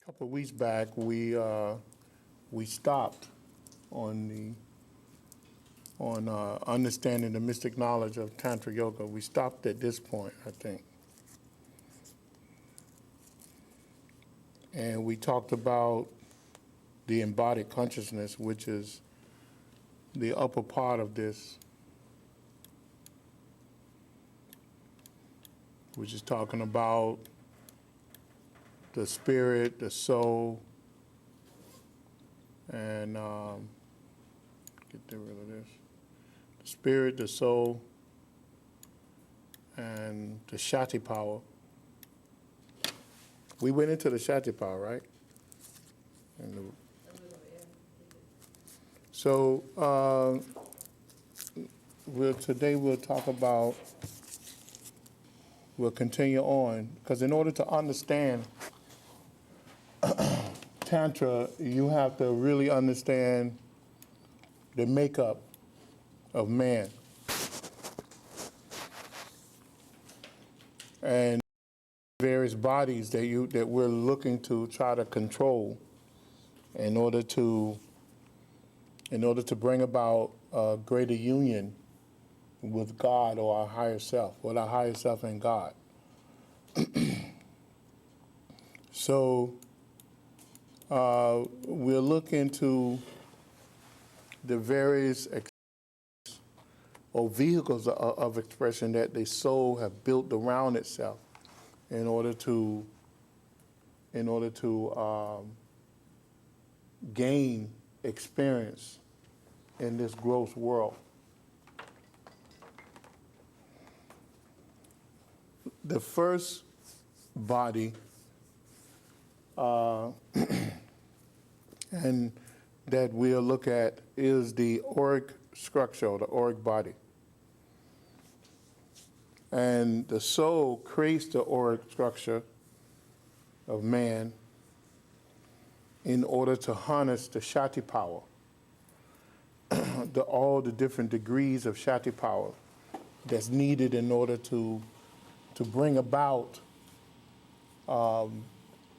couple of weeks back, we stopped on understanding the mystic knowledge of Tantra Yoga. We stopped at this point, I think. And we talked about the embodied consciousness, which is the upper part of this, which is talking about the spirit, the soul, and get rid of this. The spirit, the soul, and the Shakti power. We went into the Shakti power, right? So today we'll talk about, we'll continue on, because in order to understand Tantra, you have to really understand the makeup of man. And various bodies that we're looking to try to control in order to bring about a greater union with God or our higher self, with our higher self and God. So we'll look into the various or vehicles of expression that the soul have built around itself in order to gain experience in this gross world. The first body and that we'll look at is the auric structure, or the auric body. And the soul creates the auric structure of man in order to harness the Shakti power, all the different degrees of Shakti power that's needed in order to bring about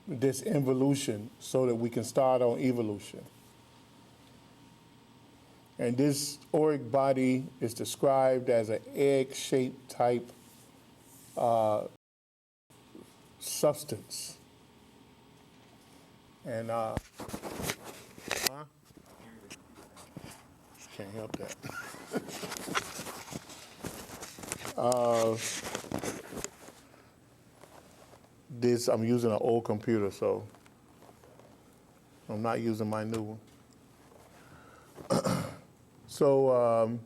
this involution so that we can start on evolution. And this auric body is described as an egg-shaped type substance. And can't help that. I'm using an old computer, so I'm not using my new one. So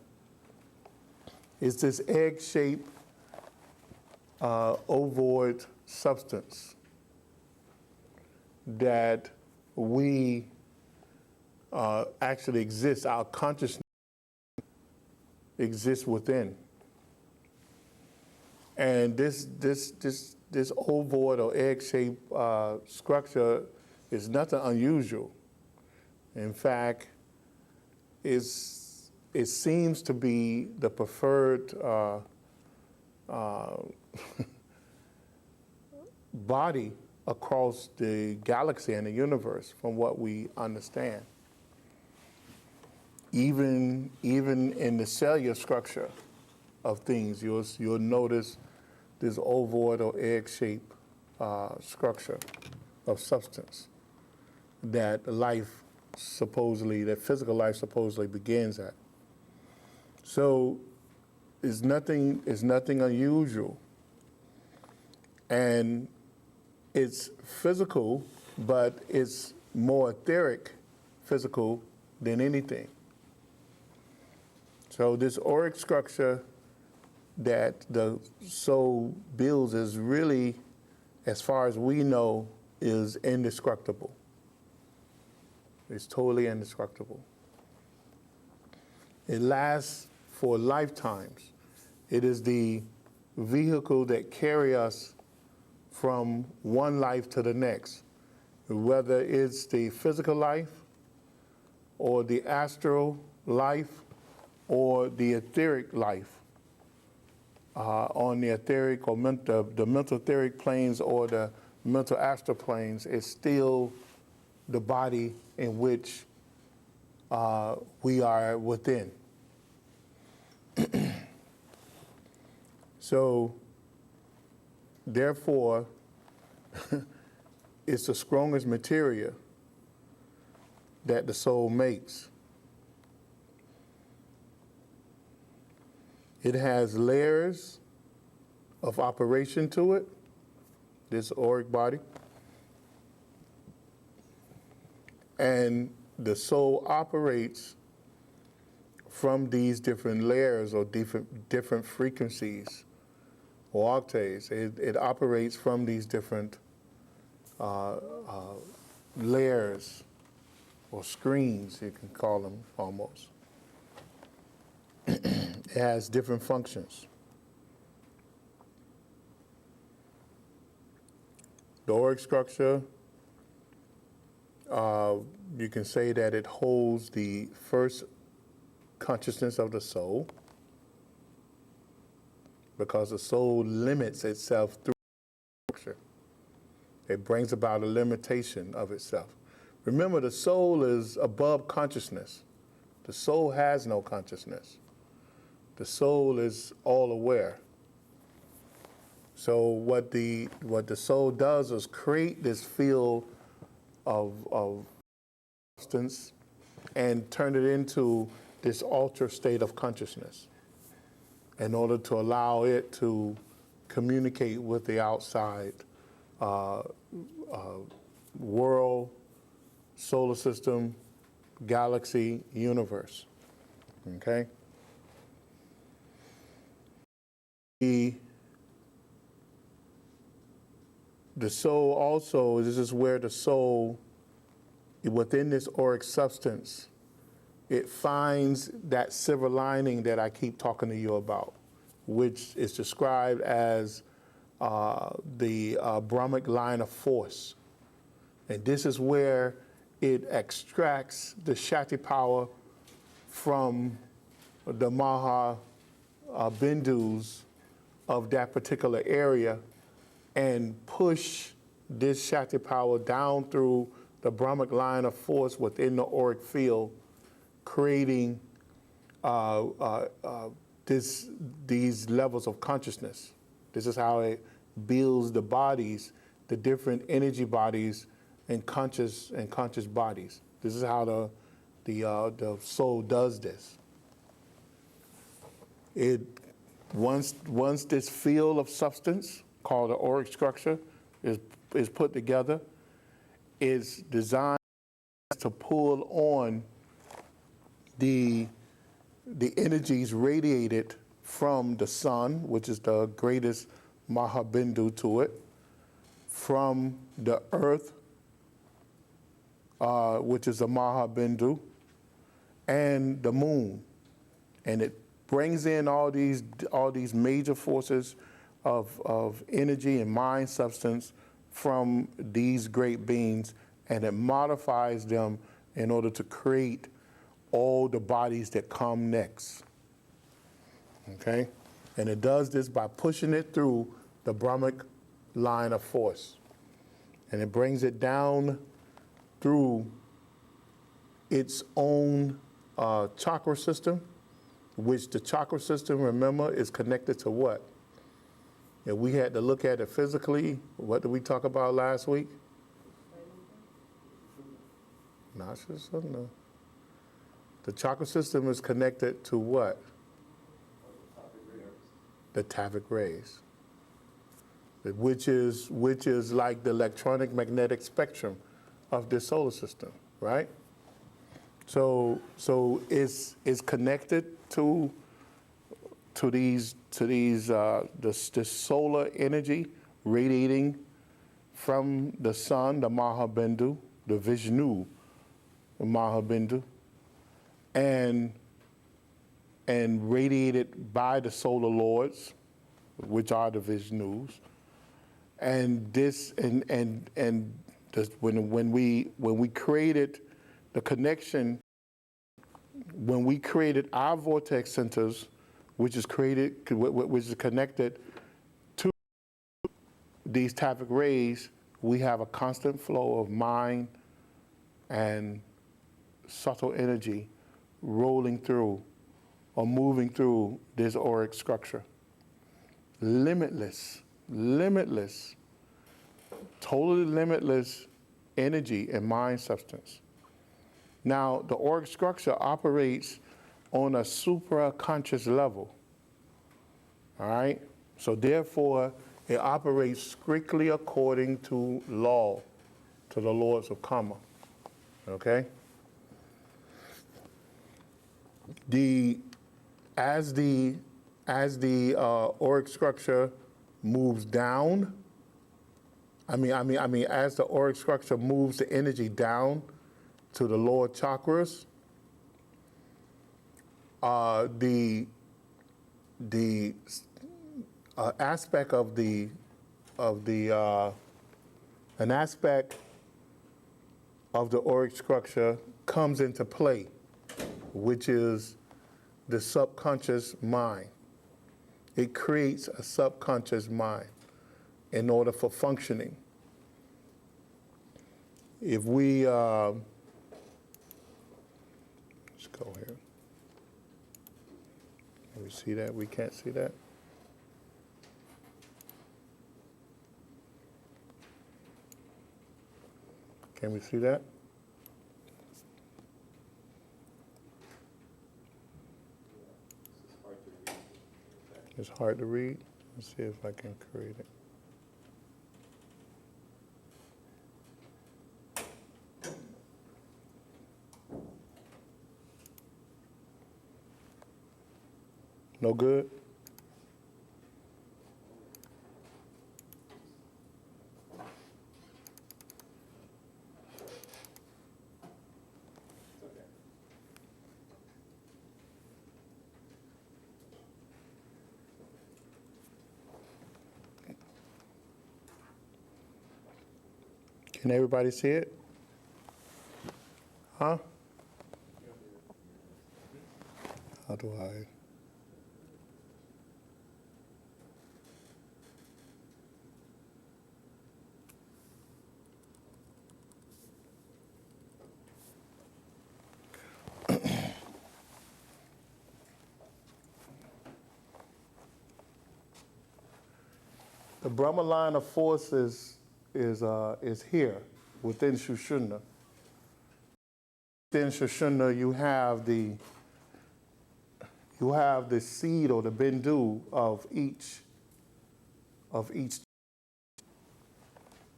it's this egg-shaped ovoid substance that we actually exist, our consciousness exists within. And this ovoid or egg-shaped structure is nothing unusual. In fact, it seems to be the preferred body across the galaxy and the universe, from what we understand. Even in the cellular structure of things, you'll notice this ovoid or egg-shaped structure of substance that physical life supposedly begins at. So it's nothing unusual. And it's physical, but it's more etheric physical than anything. So this auric structure that the soul builds is really, as far as we know, is indestructible. It's totally indestructible. It lasts for lifetimes. It is the vehicle that carries us from one life to the next, whether it's the physical life or the astral life or the etheric life, on the etheric or the mental etheric planes or the mental astral planes is still the body in which we are within. So, therefore, it's the strongest material that the soul makes. It has layers of operation to it, this auric body. And the soul operates from these different layers or different frequencies or octaves. It operates from these different layers or screens, you can call them almost. It has different functions. The auric structure, you can say that it holds the first consciousness of the soul, because the soul limits itself through structure. It brings about a limitation of itself. Remember, the soul is above consciousness. The soul has no consciousness. The soul is all aware. So what the soul does is create this field of substance and turn it into this altered state of consciousness in order to allow it to communicate with the outside world, solar system, galaxy, universe. Okay? The soul also, this is where the soul, within this auric substance, it finds that silver lining that I keep talking to you about, which is described as the Brahmic line of force. And this is where it extracts the Shakti power from the Maha Bindus of that particular area and push this Shakti power down through the Brahmic line of force within the auric field, creating these levels of consciousness. This is how it builds the bodies, the different energy bodies and conscious bodies. This is how the soul does this. Once this field of substance called the auric structure is put together, is designed to pull on the energies radiated from the sun, which is the greatest Mahabindu to it, from the earth, which is a Mahabindu, and the moon. And it brings in all these major forces of energy and mind substance from these great beings, and it modifies them in order to create all the bodies that come next. Okay? And it does this by pushing it through the Brahmic line of force. And it brings it down through its own chakra system, which the chakra system, remember, is connected to what? And we had to look at it physically. What did we talk about last week? No. The chakra system is connected to what? The Tavic rays, which is like the electronic magnetic spectrum of this solar system, right? So it's connected to this solar energy radiating from the sun, the Mahabindu, the Vishnu, the Mahabindu, and radiated by the solar lords, which are the Vishnus. And this when we created the connection, when we created our vortex centers, which is connected to these Tavic rays, we have a constant flow of mind and subtle energy rolling through or moving through this auric structure. Limitless, totally limitless energy and mind substance. Now, the auric structure operates on a supra-conscious level, all right? So therefore, it operates strictly according to law, to the laws of karma, okay? As the auric structure moves down, as the auric structure moves the energy down to the lower chakras, the aspect of an aspect of the auric structure comes into play, which is the subconscious mind. It creates a subconscious mind in order for functioning. If we, let's go here. Can we see that? We can't see that? Can we see that? It's hard to read. Let's see if I can create it. No good? Can everybody see it? Huh? How do I? The Brahma line of force is here within Sushumna. Within Sushumna, you have the seed or the bindu of each,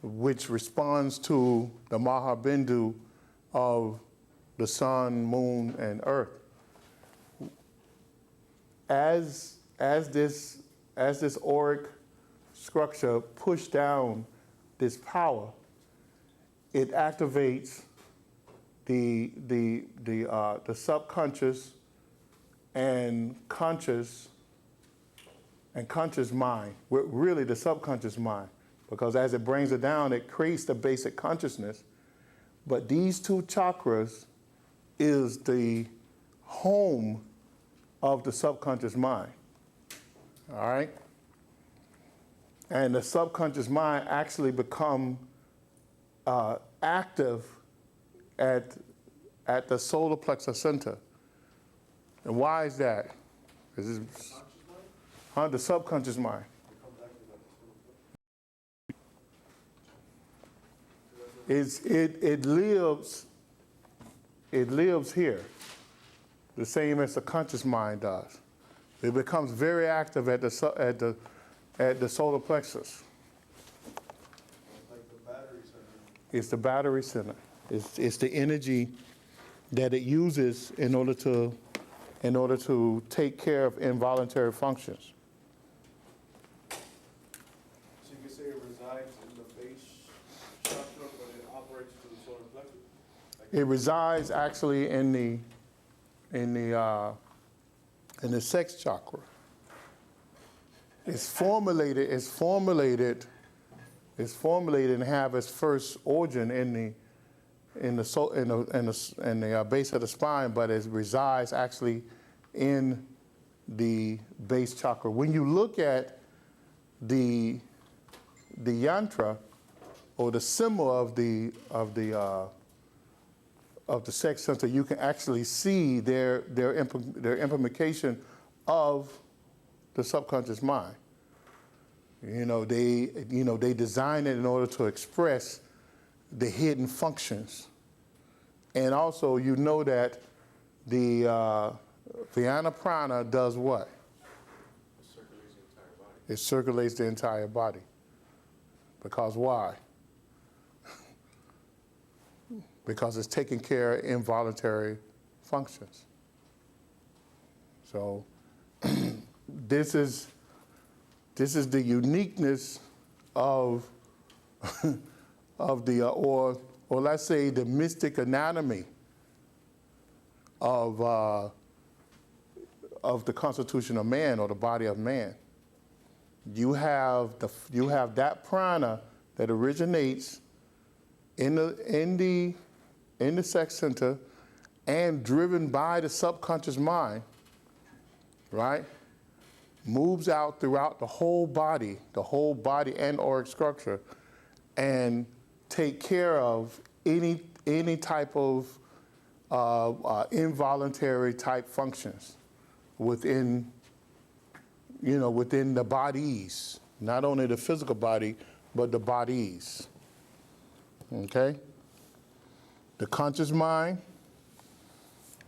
which responds to the Maha Bindu of the sun, moon, and earth. As this auric structure push down this power, it activates the subconscious and conscious mind, really the subconscious mind, because as it brings it down, it creates the basic consciousness. But these two chakras is the home of the subconscious mind, all right? And the subconscious mind actually become active at the solar plexus center. And why is that? Is this, the subconscious mind. It lives here, the same as the conscious mind does. It becomes very active at the solar plexus. Like the battery center. It's the battery center. It's the energy that it uses in order to take care of involuntary functions. So you can say it resides in the base chakra, but it operates through the solar plexus? It resides actually in the sex chakra. It's formulated and have its first origin in the base of the spine, but it resides actually in the base chakra. When you look at the yantra, or the symbol of the sex center, you can actually see their implementation of the subconscious mind. They design it in order to express the hidden functions. And also, you know that the Vijnana Prana does what? It circulates the entire body. Because why? Because it's taking care of involuntary functions. So this is the uniqueness of the or let's say the mystic anatomy of the constitution of man, or the body of man. You have that prana that originates in the sex center and driven by the subconscious mind, right? Moves out throughout the whole body and auric structure, and take care of any type of involuntary type functions within the bodies, not only the physical body, but the bodies. Okay? The conscious mind,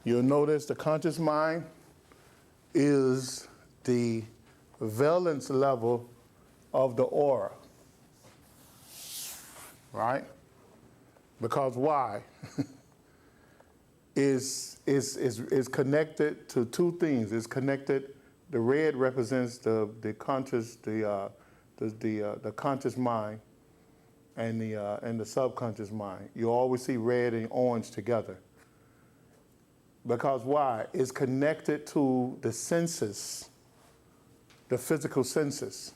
you'll notice the conscious mind is the valence level of the aura. Right? Because why? is connected to two things. It's connected. The red represents the conscious mind, and the subconscious mind. You always see red and orange together. Because why? It's connected to the senses, the physical senses.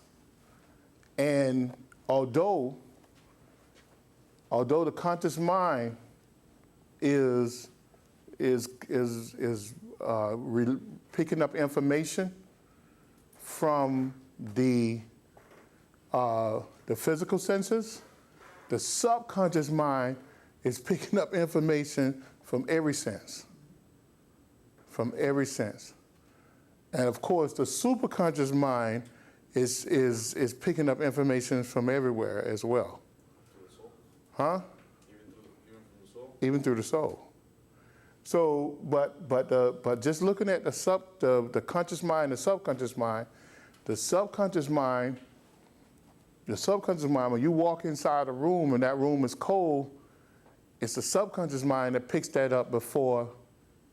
And although the conscious mind is picking up information from the physical senses, the subconscious mind is picking up information from every sense. From every sense. And of course, the superconscious mind is picking up information from everywhere as well. Huh? Even through the soul. So, but just looking at the conscious mind, the subconscious mind, when you walk inside a room and that room is cold, it's the subconscious mind that picks that up before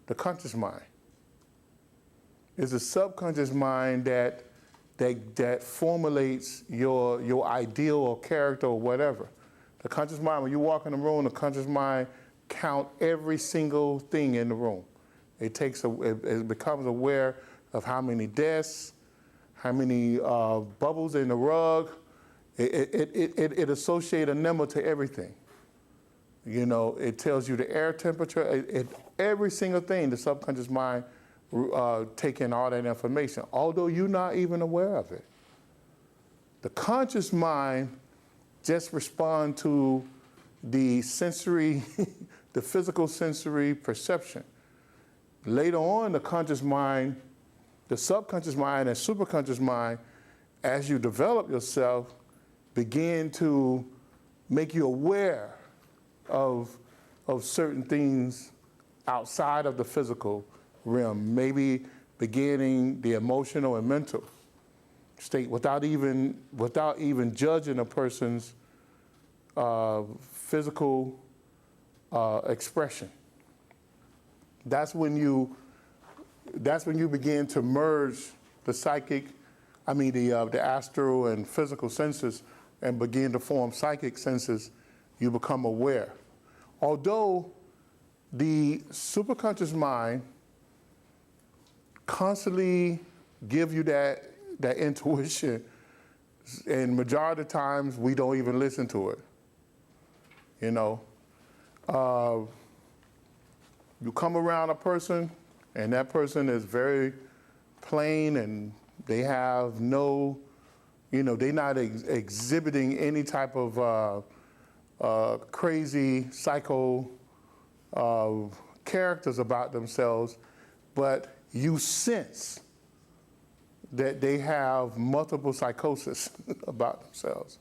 the conscious mind. It's the subconscious mind that formulates your ideal or character or whatever. The conscious mind, when you walk in the room, the conscious mind count every single thing in the room. It becomes aware of how many desks, how many bubbles in the rug. It associates a number to everything. It tells you the air temperature. Every single thing, the subconscious mind take in all that information, although you're not even aware of it. The conscious mind just respond to the sensory, the physical sensory perception. Later on, the conscious mind, the subconscious mind and superconscious mind, as you develop yourself, begin to make you aware of certain things outside of the physical realm, maybe beginning the emotional and mental state without even judging a person's physical expression. That's when you begin to merge the psychic, the astral and physical senses, and begin to form psychic senses. You become aware. Although the superconscious mind constantly give you that intuition, and majority of the times we don't even listen to it. You come around a person and that person is very plain and they have no, they're not exhibiting any type of crazy psycho characters about themselves, but you sense that they have multiple psychosis about themselves.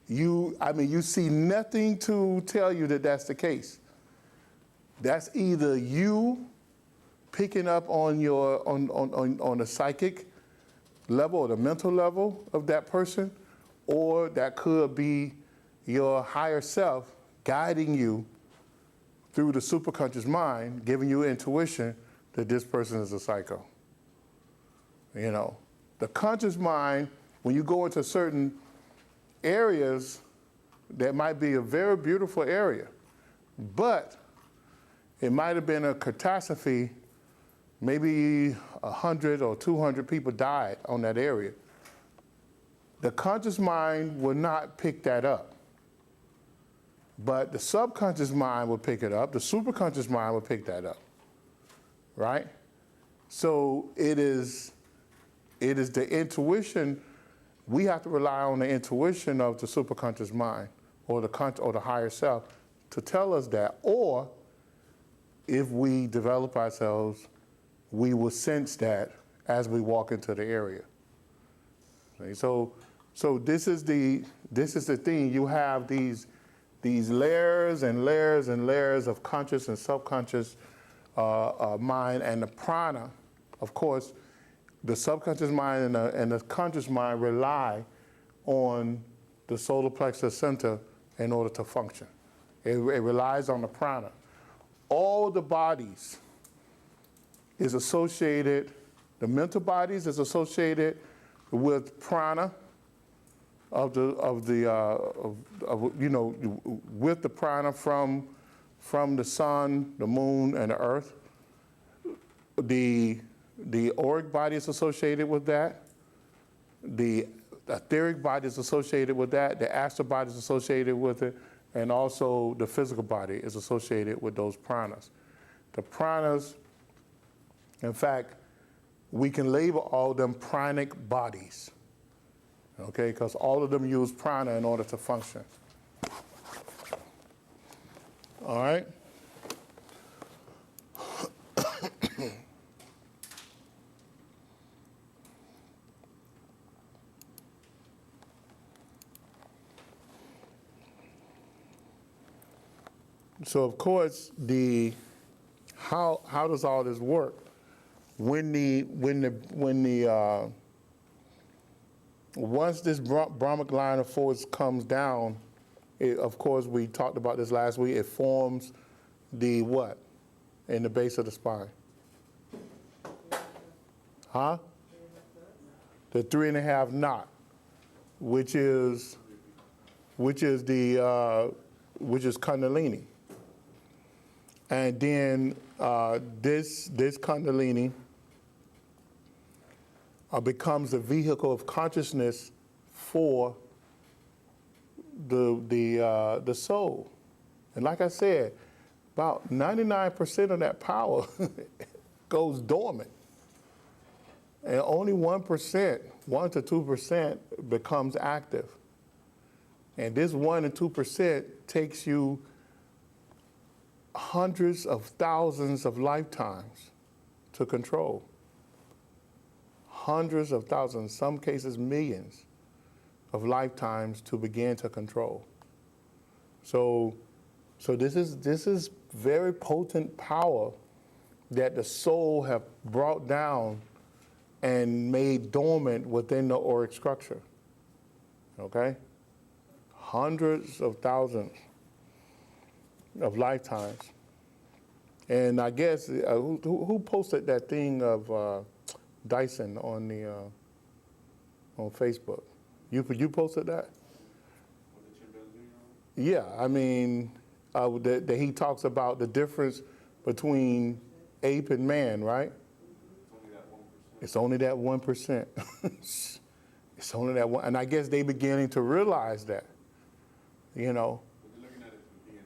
You see nothing to tell you that that's the case. That's either you picking up on your on the psychic level or the mental level of that person, or that could be your higher self guiding you through the superconscious mind, giving you intuition that this person is a psycho. You know, the conscious mind, when you go into certain areas, that might be a very beautiful area, but it might have been a catastrophe. Maybe 100 or 200 people died on that area. The conscious mind will not pick that up, but the subconscious mind will pick it up. The superconscious mind will pick that up, right? So it is the intuition. We have to rely on the intuition of the superconscious mind or the higher self to tell us that. Or if we develop ourselves, we will sense that as we walk into the area. Okay, so this is the thing. You have these layers and layers and layers of conscious and subconscious mind, and the prana. Of course, the subconscious mind and the conscious mind rely on the solar plexus center in order to function. It relies on the prana. All the bodies is associated, the mental bodies is associated with prana with the prana from the sun, the moon, and the earth. The auric body is associated with that. The etheric body is associated with that. The astral body is associated with it. And also the physical body is associated with those pranas. The pranas, in fact, we can label all of them pranic bodies, okay? Because all of them use prana in order to function. All right? So of course, how does all this work? Once this Brahmic line of force comes down, of course, we talked about this last week, it forms the what in the base of the spine? Huh? The 3.5 knot, which is Kundalini. And then this Kundalini becomes the vehicle of consciousness for the soul. And like I said, about 99% of that power goes dormant. And only 1%, 1 to 2% becomes active. And this 1 and 2% takes you hundreds of thousands of lifetimes to control. Hundreds of thousands, in some cases millions of lifetimes to begin to control. So this is very potent power that the soul have brought down and made dormant within the auric structure. Okay? Hundreds of thousands of lifetimes. And I guess, who posted that thing of Dyson on Facebook? You posted that? Yeah, I mean, that he talks about the difference between ape and man, right? It's only that 1%. It's only that one, and I guess they beginning to realize that, you know. But they're looking at it through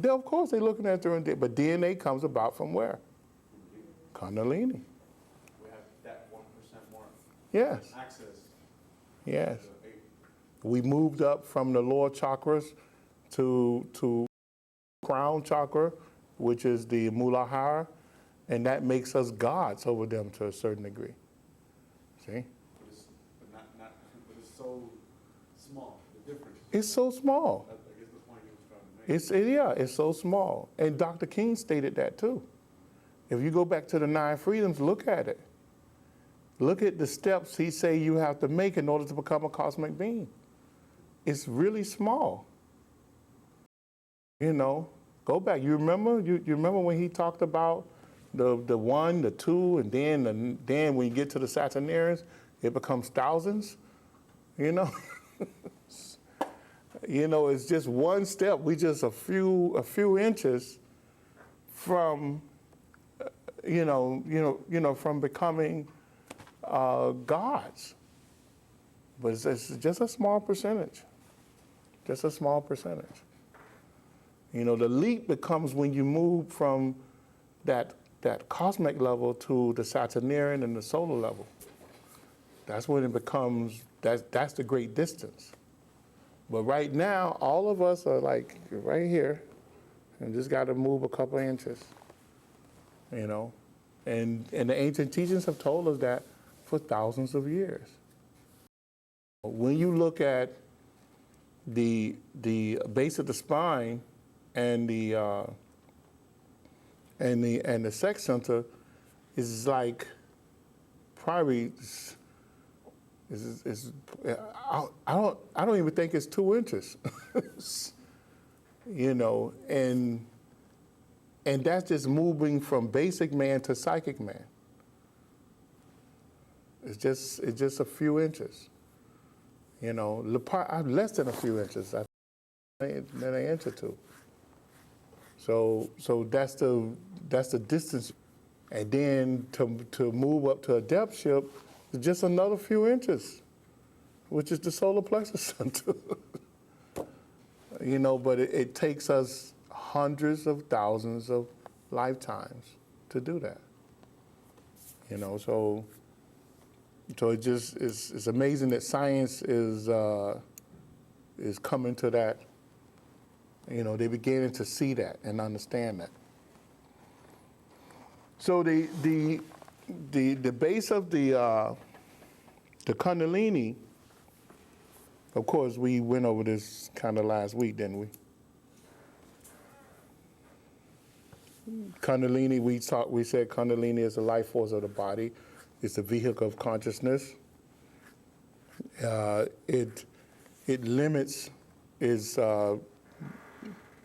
DNA. Of course they're looking at it through DNA, but DNA comes about from where? Kundalini. We have that 1% more Yes. access. Yes. To the ape. We moved up from the lower chakras to crown chakra, which is the Muladhara, and that makes us gods over them to a certain degree. See? But it's so small, the difference. It's so small. I guess the point he was trying to make. It's so small. And Dr. King stated that too. If you go back to the 9 freedoms, look at it. Look at the steps he say you have to make in order to become a cosmic being. It's really small. You know, go back. You remember when he talked about the 1, the 2, and then when you get to the Saturnarians, it becomes thousands. You know, it's just one step. We just a few inches from, from becoming gods. But it's just a small percentage. Just a small percentage. The leap becomes when you move from that cosmic level to the Saturnarian and the solar level. That's when it becomes, that's the great distance. But right now, all of us are like right here and just got to move a couple of inches, And the ancient teachings have told us that for thousands of years. When you look at the base of the spine and the sex center is like probably I don't even think it's 2 inches, and that's just moving from basic man to psychic man. It's just a few inches, less than a few inches, than an inch or two. So that's the distance, and then to move up to a depth ship is just another few inches, which is the solar plexus center. But it takes us hundreds of thousands of lifetimes to do that. So it just it's amazing that science is coming to that. They're beginning to see that and understand that. So the base of the Kundalini, of course, we went over this kind of last week, didn't we? Kundalini, we said Kundalini is the life force of the body. It's the vehicle of consciousness. It limits is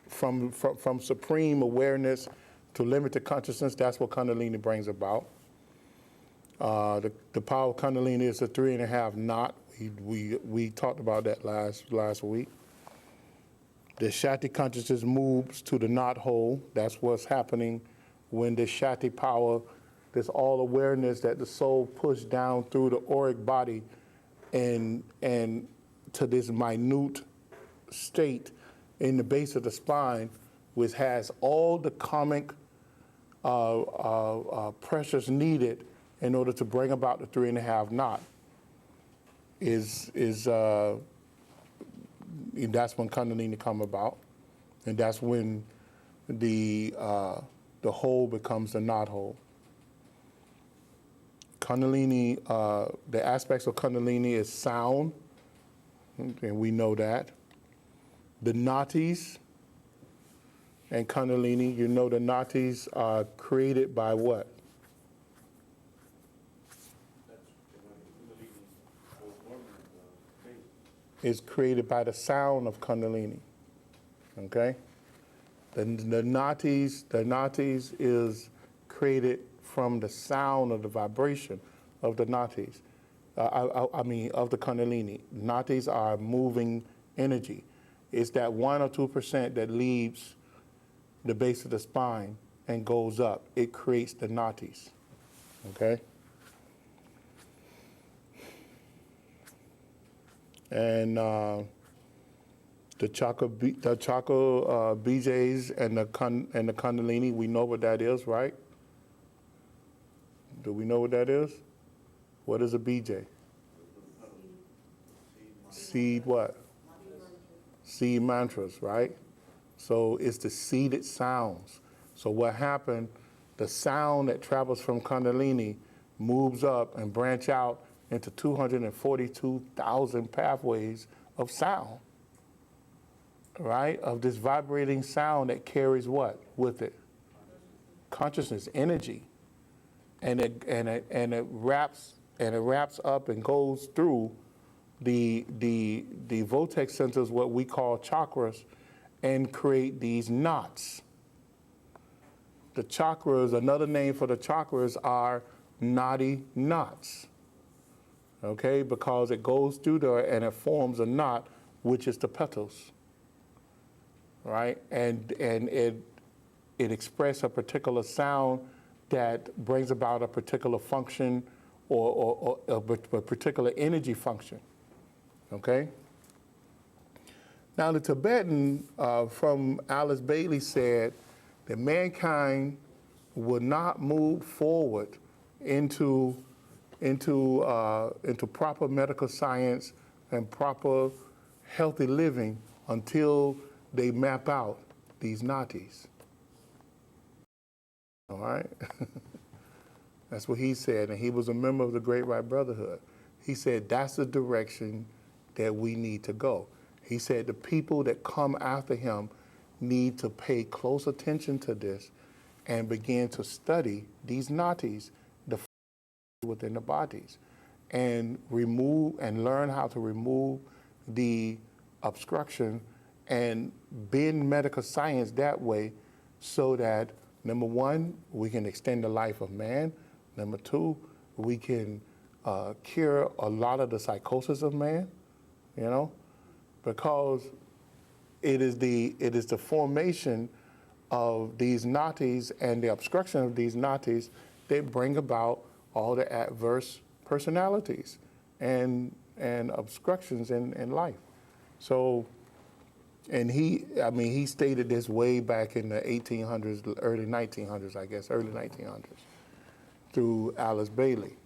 from supreme awareness to limited consciousness. That's what Kundalini brings about. The power of Kundalini is a 3.5 knot. We talked about that last week. The Shakti consciousness moves to the knot hole. That's what's happening when the Shakti power, this all awareness that the soul pushed down through the auric body and to this minute state in the base of the spine, which has all the karmic pressures needed in order to bring about the 3.5 knot. That's when Kundalini come about, and that's when the hole becomes the knot hole. Kundalini, the aspects of Kundalini is sound, and we know that. The nadis and Kundalini, the nadis are created by what? Is created by the sound of Kundalini. Okay? The nadis is created from the sound of the vibration of the nadis. Of the Kundalini. Nadis are moving energy. It's that 1 or 2% that leaves the base of the spine and goes up. It creates the nadis. Okay? And the chakra BJs and the Kundalini, we know what that is, right? Do we know what that is? What is a BJ? Seed what? seed mantras, right? So it's the seeded sounds. So what happened, the sound that travels from Kundalini moves up and branch out into 242,000 pathways of sound, right? Of this vibrating sound that carries what with it? Consciousness, energy. And it wraps up and goes through the vortex centers, what we call chakras, and create these knots. The chakras, another name for the chakras are nadi knots. Okay, because it goes through there and it forms a knot, which is the petals. Right? And it expresses a particular sound that brings about a particular function or a particular energy function. Okay? Now, the Tibetan from Alice Bailey said that mankind would not move forward into proper medical science and proper healthy living until they map out these nadis. All right? That's what he said, and he was a member of the Great White Brotherhood. He said that's the direction that we need to go. He said the people that come after him need to pay close attention to this and begin to study these nadis, the within the bodies, and learn how to remove the obstruction and bend medical science that way so that, number one, we can extend the life of man. Number two, we can cure a lot of the psychosis of man, you know, because it is the formation of these nadis and the obstruction of these nadis that bring about all the adverse personalities and obstructions in life. So, and he stated this way back in the 1800s, early 1900s, I guess, early 1900s, through Alice Bailey,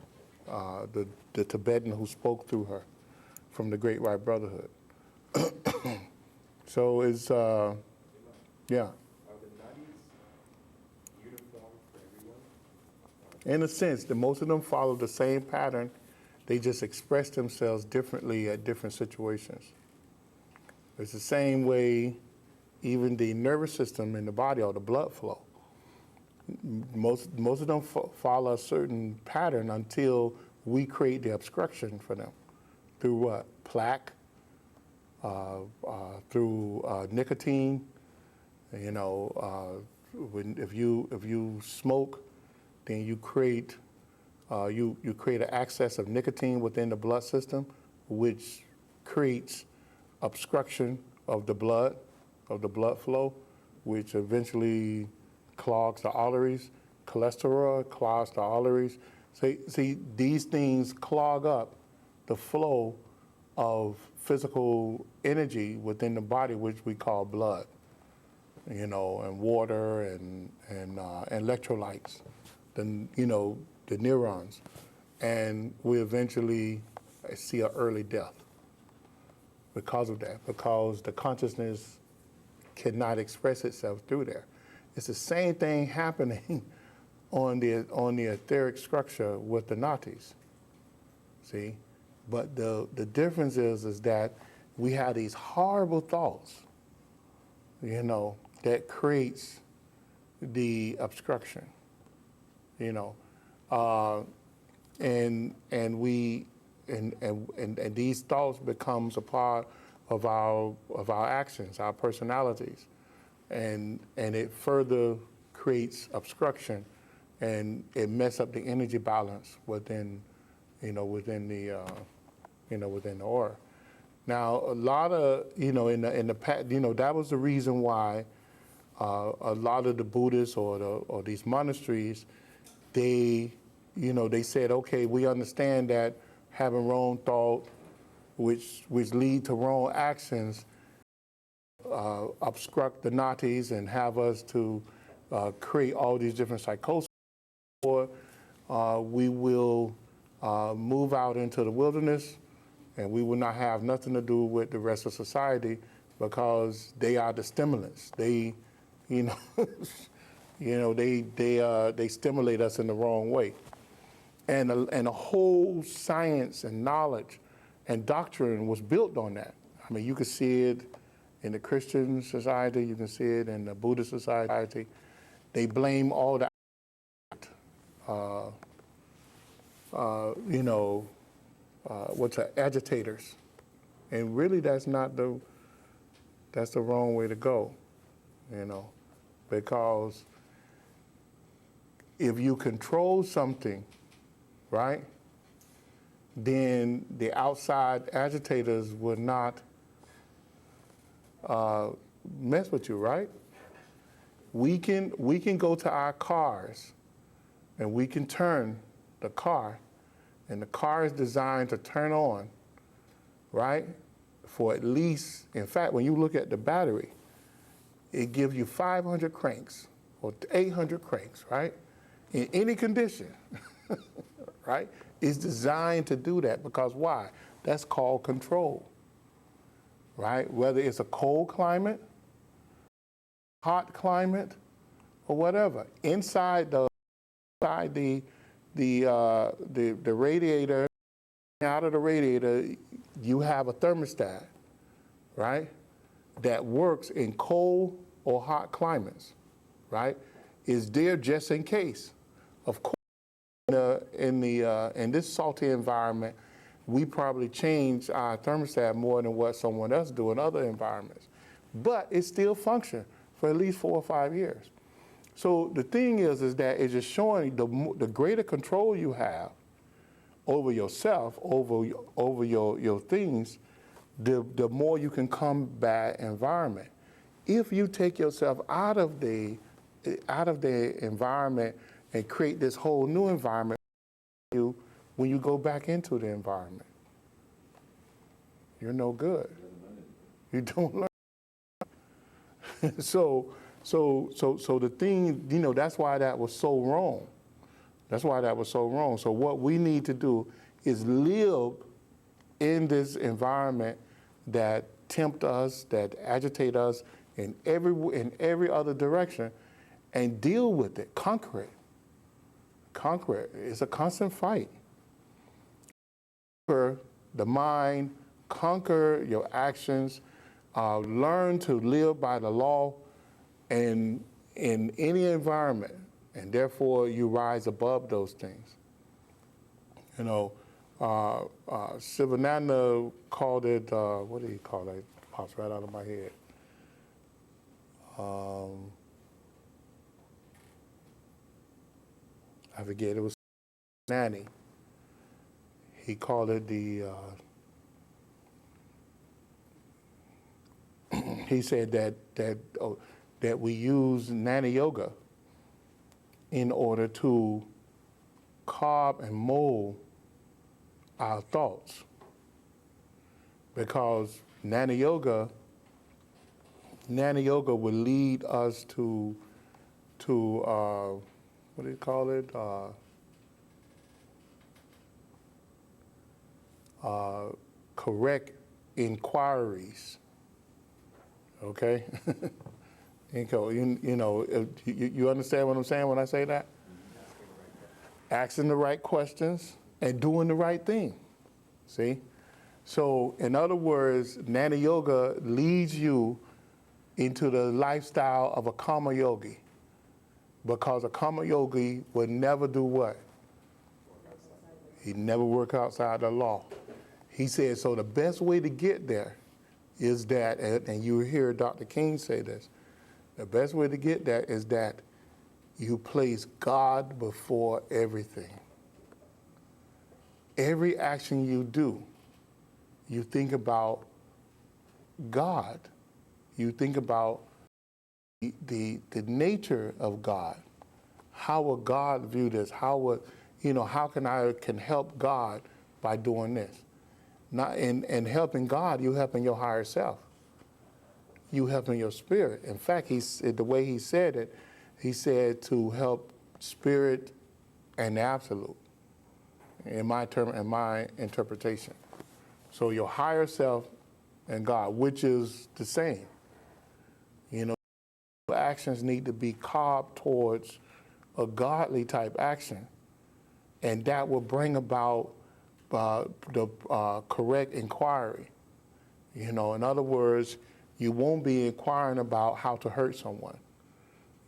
the Tibetan who spoke through her from the Great White Brotherhood. So it's, yeah. Are the nadis uniform for everyone? In a sense, most of them follow the same pattern. They just express themselves differently at different situations. It's the same way even the nervous system in the body or the blood flow. Most of them follow a certain pattern until we create the obstruction for them. Through what? Plaque, through nicotine. You know, if you smoke, then you create an excess of nicotine within the blood system, which creates obstruction of the blood flow, which eventually clogs the arteries. Cholesterol clogs the arteries. So, see, these things clog up the flow of physical energy within the body, which we call blood, you know, and water and electrolytes, the neurons, and we eventually see an early death because of that, because the consciousness cannot express itself through there. It's the same thing happening on the etheric structure with the nadis. See, but the difference is that we have these horrible thoughts, you know, that creates the obstruction, you know, and these thoughts becomes a part of our actions, our personalities, and it further creates obstruction, and it messes up the energy balance within the aura. Now, a lot of, in the past, that was the reason why a lot of the Buddhists or these monasteries, they said, okay, we understand that having wrong thought, which lead to wrong actions, obstruct the nadis and have us to create all these different psychoses, or we will move out into the wilderness and we will not have nothing to do with the rest of society because they are the stimulants. They, you know, they stimulate us in the wrong way. And a whole science and knowledge and doctrine was built on that. I mean, you can see it in the Christian society, you can see it in the Buddhist society. They blame all the, agitators. And really that's the wrong way to go, because if you control something, right, then the outside agitators would not mess with you, right? We can go to our cars and we can turn the car, and the car is designed to turn on, right? For at least, in fact, when you look at the battery, it gives you 500 cranks or 800 cranks, right? In any condition, right? It's designed to do that because why? That's called control, right? Whether it's a cold climate, hot climate, or whatever. Inside the radiator, out of the radiator, you have a thermostat, right? That works in cold or hot climates, right? Is there just in case. Of course, in this salty environment, we probably change our thermostat more than what someone else do in other environments. But it still functions for at least 4 or 5 years. So the thing is that it's just showing the greater control you have over yourself, over your things, the more you can combat environment. If you take yourself out of the environment and create this whole new environment when you go back into the environment, you're no good. You don't learn. So the thing, that's why that was so wrong. That's why that was so wrong. So what we need to do is live in this environment that tempt us, that agitate us in every other direction, and deal with it, conquer it. Conquer it. It's a constant fight. Conquer the mind, conquer your actions, learn to live by the law in any environment, and therefore you rise above those things. Sivananda called it, what did he call it? It pops right out of my head. I forget, it was Nanny. He called it he said that we use Tantra Yoga in order to carve and mold our thoughts. Because Tantra Yoga will lead us to what do you call it? Correct inquiries. Okay? You understand what I'm saying when I say that? Asking the right questions and doing the right thing. See? So, in other words, Tantra Yoga leads you into the lifestyle of a karma yogi. Because a karma yogi would never do what? He'd never work outside the law. He said, so the best way to get there is that, and you hear Dr. King say this, the best way to get there is that you place God before everything. Every action you do, you think about God. You think about the nature of God. How will God view this? How can I help God by doing this? Not in helping God, you helping your higher self. You helping your spirit. In fact, the way he said it, he said to help spirit and the absolute. In my interpretation. So your higher self and God, which is the same. You know, actions need to be carved towards a godly type action, and that will bring about the correct inquiry. You know, in other words, you won't be inquiring about how to hurt someone.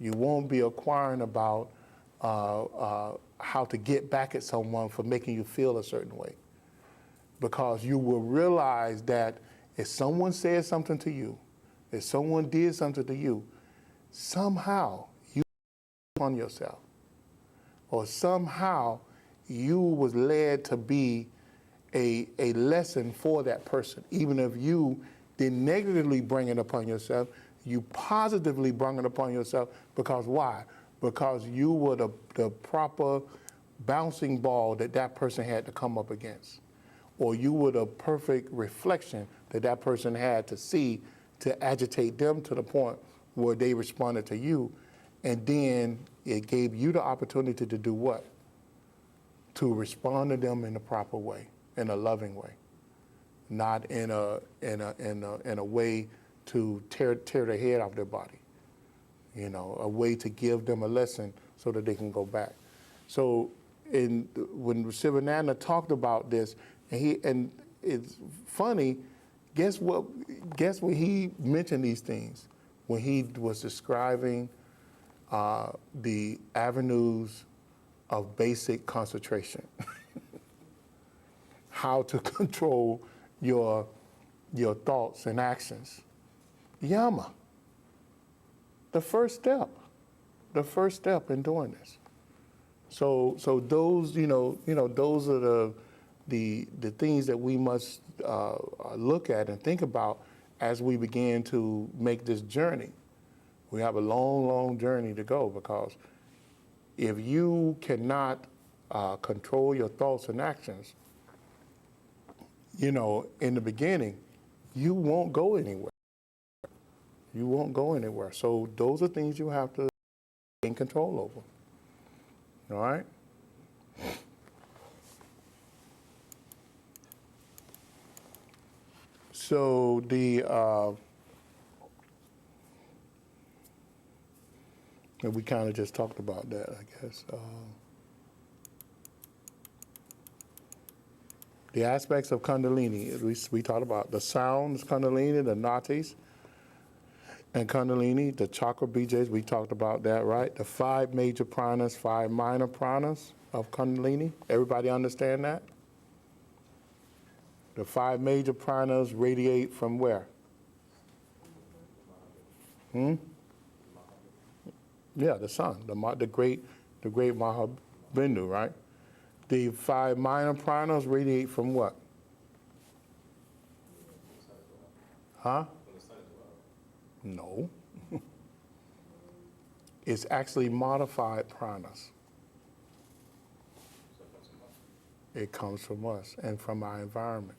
You won't be inquiring about how to get back at someone for making you feel a certain way. Because you will realize that if someone said something to you, if someone did something to you, somehow you on yourself, or somehow you was led to be a lesson for that person. Even if you didn't negatively bring it upon yourself, you positively brought it upon yourself. Because why? Because you were the proper bouncing ball that that person had to come up against. Or you were the perfect reflection that that person had to see to agitate them to the point where they responded to you. And then it gave you the opportunity to do what? To respond to them in the proper way, in a loving way, not in a way to tear their head off their body. You know, a way to give them a lesson so that they can go back. So when Sivananda talked about this, and it's funny, guess what he mentioned these things when he was describing the avenues of basic concentration. How to control your thoughts and actions. Yama. The first step in doing this. So those, those are the things that we must look at and think about as we begin to make this journey. We have a long, long journey to go, because if you cannot control your thoughts and actions, in the beginning, you won't go anywhere. You won't go anywhere. So those are things you have to gain control over. All right? So we kind of just talked about that, I guess. The aspects of Kundalini, we talked about the sounds, Kundalini, the nadis, and Kundalini, the chakra BJs, we talked about that, right? The 5 major pranas, 5 minor pranas of Kundalini. Everybody understand that? The 5 major pranas radiate from where? Yeah, the sun, the great Mahabindu, right? The 5 minor pranas radiate from what? Huh? No. It's actually modified pranas. It comes from us and from our environment.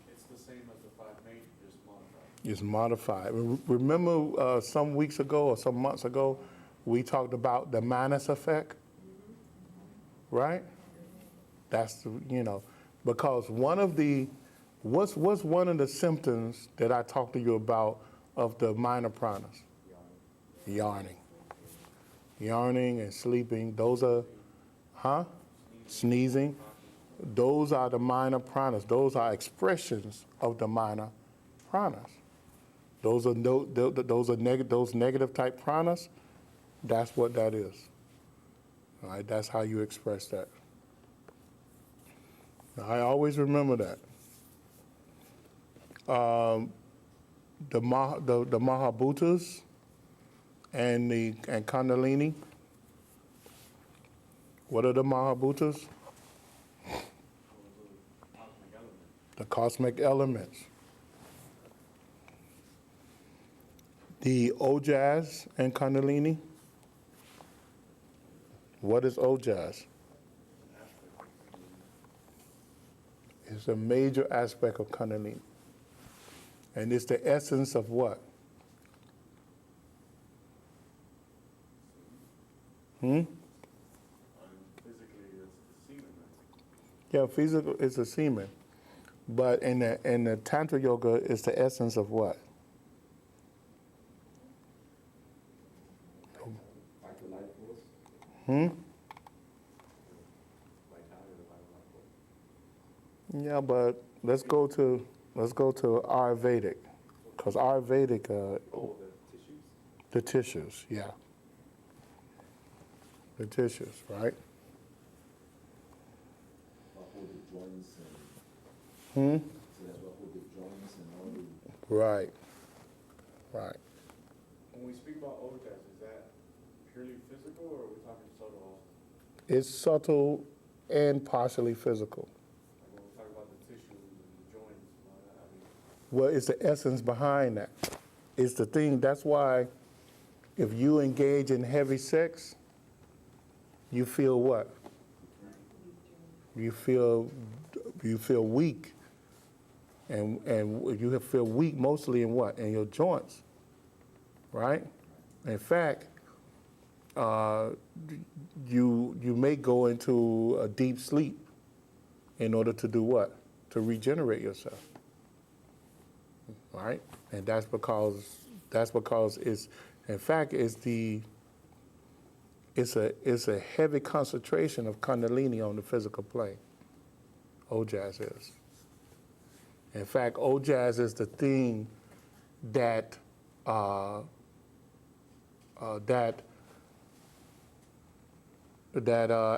It's the same as the 5 major, just modified. It's modified. Remember some weeks ago or some months ago, we talked about the Manas effect, right? That's because one of the what's one of the symptoms that I talked to you about of the minor pranas? Yarning and sleeping. Those are, sneezing. Those are the minor pranas. Those are expressions of the minor pranas. Those are those negative type pranas. That's what that is. All right, that's how you express that. I always remember that. The Mahabhutas and Kundalini. What are the Mahabhutas? The cosmic elements. The Ojas and Kundalini. What is Ojas? It's a major aspect of Kundalini. And it's the essence of what? Physically, it's the semen. Yeah, physical is the semen. But in the Tantra Yoga, it's the essence of what? Like the life force? Hmm? Vitality, the vital life force. Yeah, but let's go to Ayurvedic, because Ayurvedic, Oh, the tissues? the tissues, yeah, the tissues, right? What hold the joints and, Hmm. so that's what hold the joints and all the, Right, right. When we speak about ojas, is that purely physical or are we talking subtle also? It's subtle and partially physical. Like when we talk about the tissues and the joints and all that, I mean, Well, it's the essence behind that. It's the thing. That's why if you engage in heavy sex, you feel what? You feel weak, and you feel weak mostly in what? In your joints, right? In fact, you may go into a deep sleep in order to do what? To regenerate yourself, right? And that's because it's, in fact, it's a heavy concentration of Kundalini on the physical plane. Ojas is. In fact, Ojas is the thing that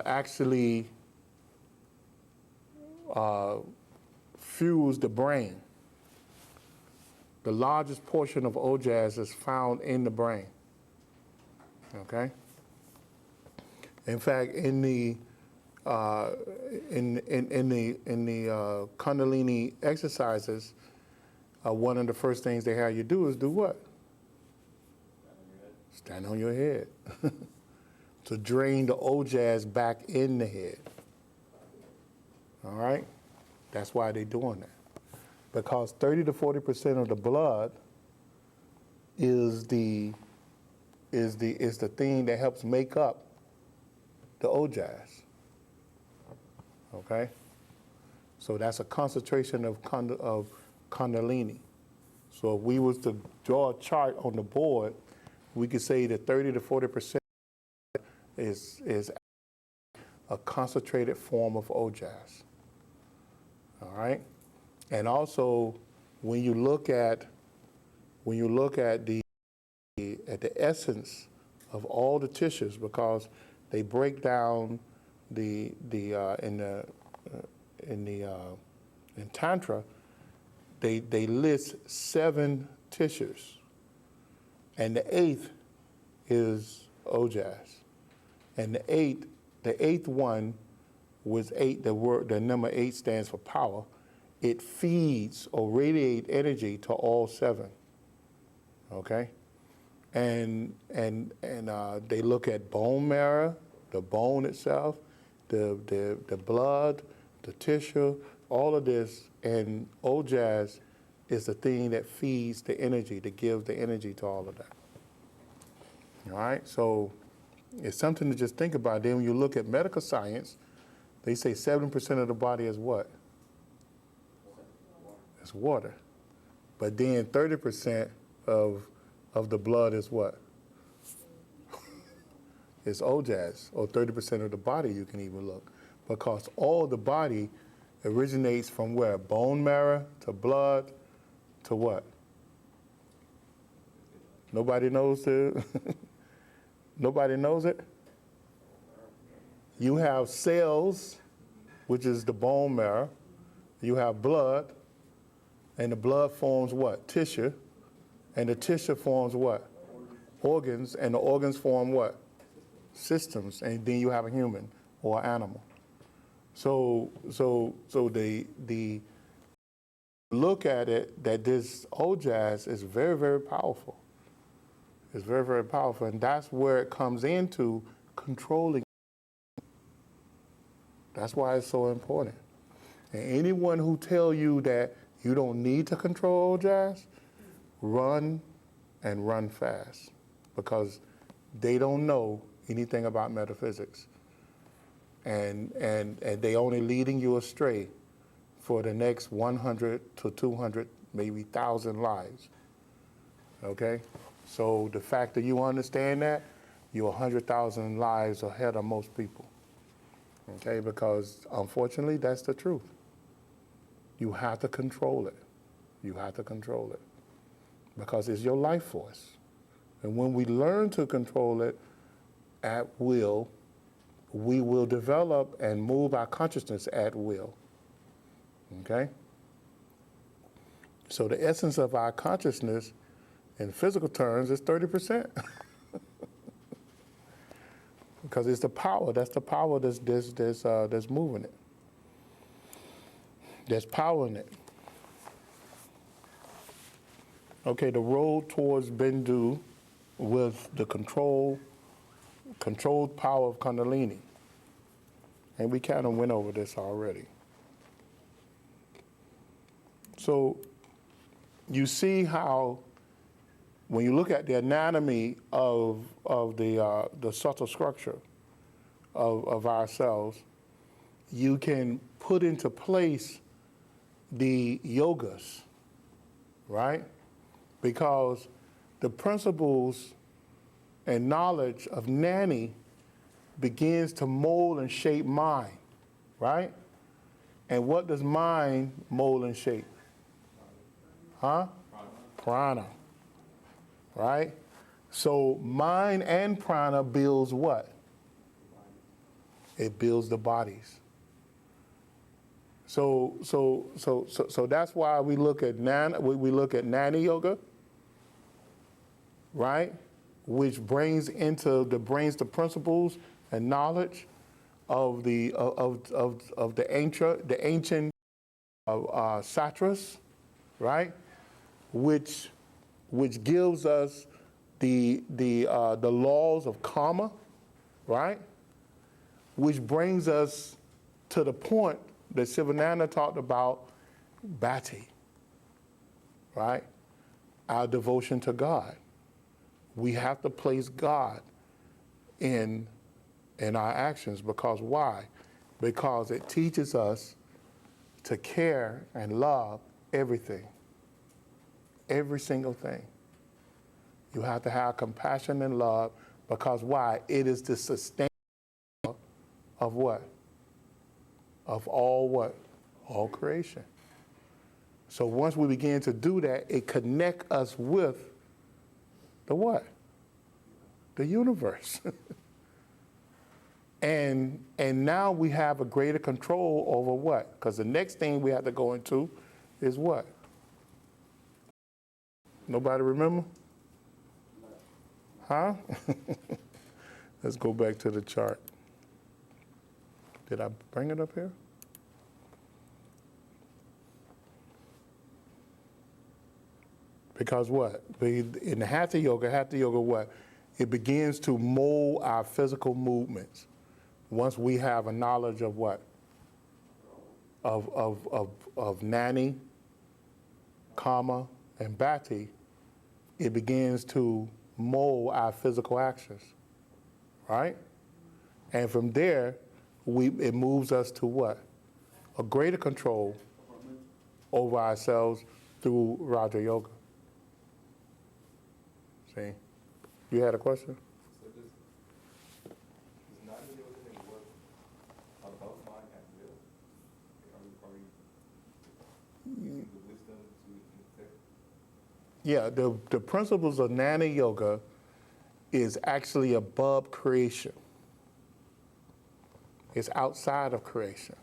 actually fuels the brain. The largest portion of Ojas is found in the brain. Okay. In fact, in the Kundalini exercises, one of the first things they have you do is do what? Stand on your head. To drain the Ojas back in the head. All right? That's why they're doing that. Because 30 to 40% of the blood is the thing that helps make up the Ojas. Okay? So that's a concentration of Kundalini. So if we was to draw a chart on the board, we could say that 30 to 40% is a concentrated form of Ojas. All right? And also, when you look at the essence of all the tissues, because they break down in Tantra, they list 7 tissues, and the 8th is Ojas, and the eighth one was 8. The number 8 stands for power. It feeds or radiates energy to all 7. Okay, and they look at bone marrow, the bone itself, the blood, the tissue, all of this, and Ojas is the thing that feeds the energy, that gives the energy to all of that. All right, so it's something to just think about. Then when you look at medical science, they say 7% of the body is what? It's water. But then 30% of the blood is what? It's Ojas, or 30% of the body you can even look. Because all the body originates from where? Bone marrow to blood to what? Nobody knows nobody knows it? You have cells, which is the bone marrow. You have blood, and the blood forms what? Tissue. And the tissue forms what? Organs, and the organs form what? Systems, and then you have a human or animal. So the look at it, that this Ojas is very, very powerful. It's very, very powerful, and that's where it comes into controlling. That's why it's so important. And anyone who tell you that you don't need to control Ojas, run and run fast, because they don't know anything about metaphysics. And they only leading you astray for the next 100 to 200, maybe 1,000 lives. Okay? So the fact that you understand that, you're 100,000 lives ahead of most people. Okay? Because unfortunately, that's the truth. You have to control it. You have to control it. Because it's your life force. And when we learn to control it at will, we will develop and move our consciousness at will. Okay? So the essence of our consciousness in physical terms is 30%. Because it's the power. That's the power that's moving it. That's powering it. Okay, the road towards Bindu with the controlled power of Kundalini. And we kind of went over this already. So you see how when you look at the anatomy of the subtle structure of ourselves, you can put into place the yogas, right? Because the principles and knowledge of Jnana begins to mold and shape mind, right? And what does mind mold and shape? Huh? Prana, right? So mind and prana builds what? It builds the bodies. So that's why we look at Jnana Yoga, right? Which brings the principles and knowledge of the ancient satras, right? Which gives us the laws of karma, right? Which brings us to the point that Sivananda talked about, Bhakti, right? Our devotion to God. We have to place God in our actions, because why? Because it teaches us to care and love everything, every single thing. You have to have compassion and love, because why? It is the sustainer of what? Of all what? All creation. So once we begin to do that, it connects us with the what? The universe. And now we have a greater control over what? Because the next thing we have to go into is what? Nobody remember? Huh? Let's go back to the chart. Did I bring it up here? Because what? In the Hatha Yoga what? It begins to mold our physical movements. Once we have a knowledge of what? Of Jnana, karma, and Bhakti, it begins to mold our physical actions, right? And from there, it moves us to what? A greater control over ourselves through Raja Yoga. See? You had a question? So does Jnana Yoga then work above mind at will? Are we using the wisdom to detect? Yeah, the principles of Jnana Yoga is actually above creation. It's outside of creation.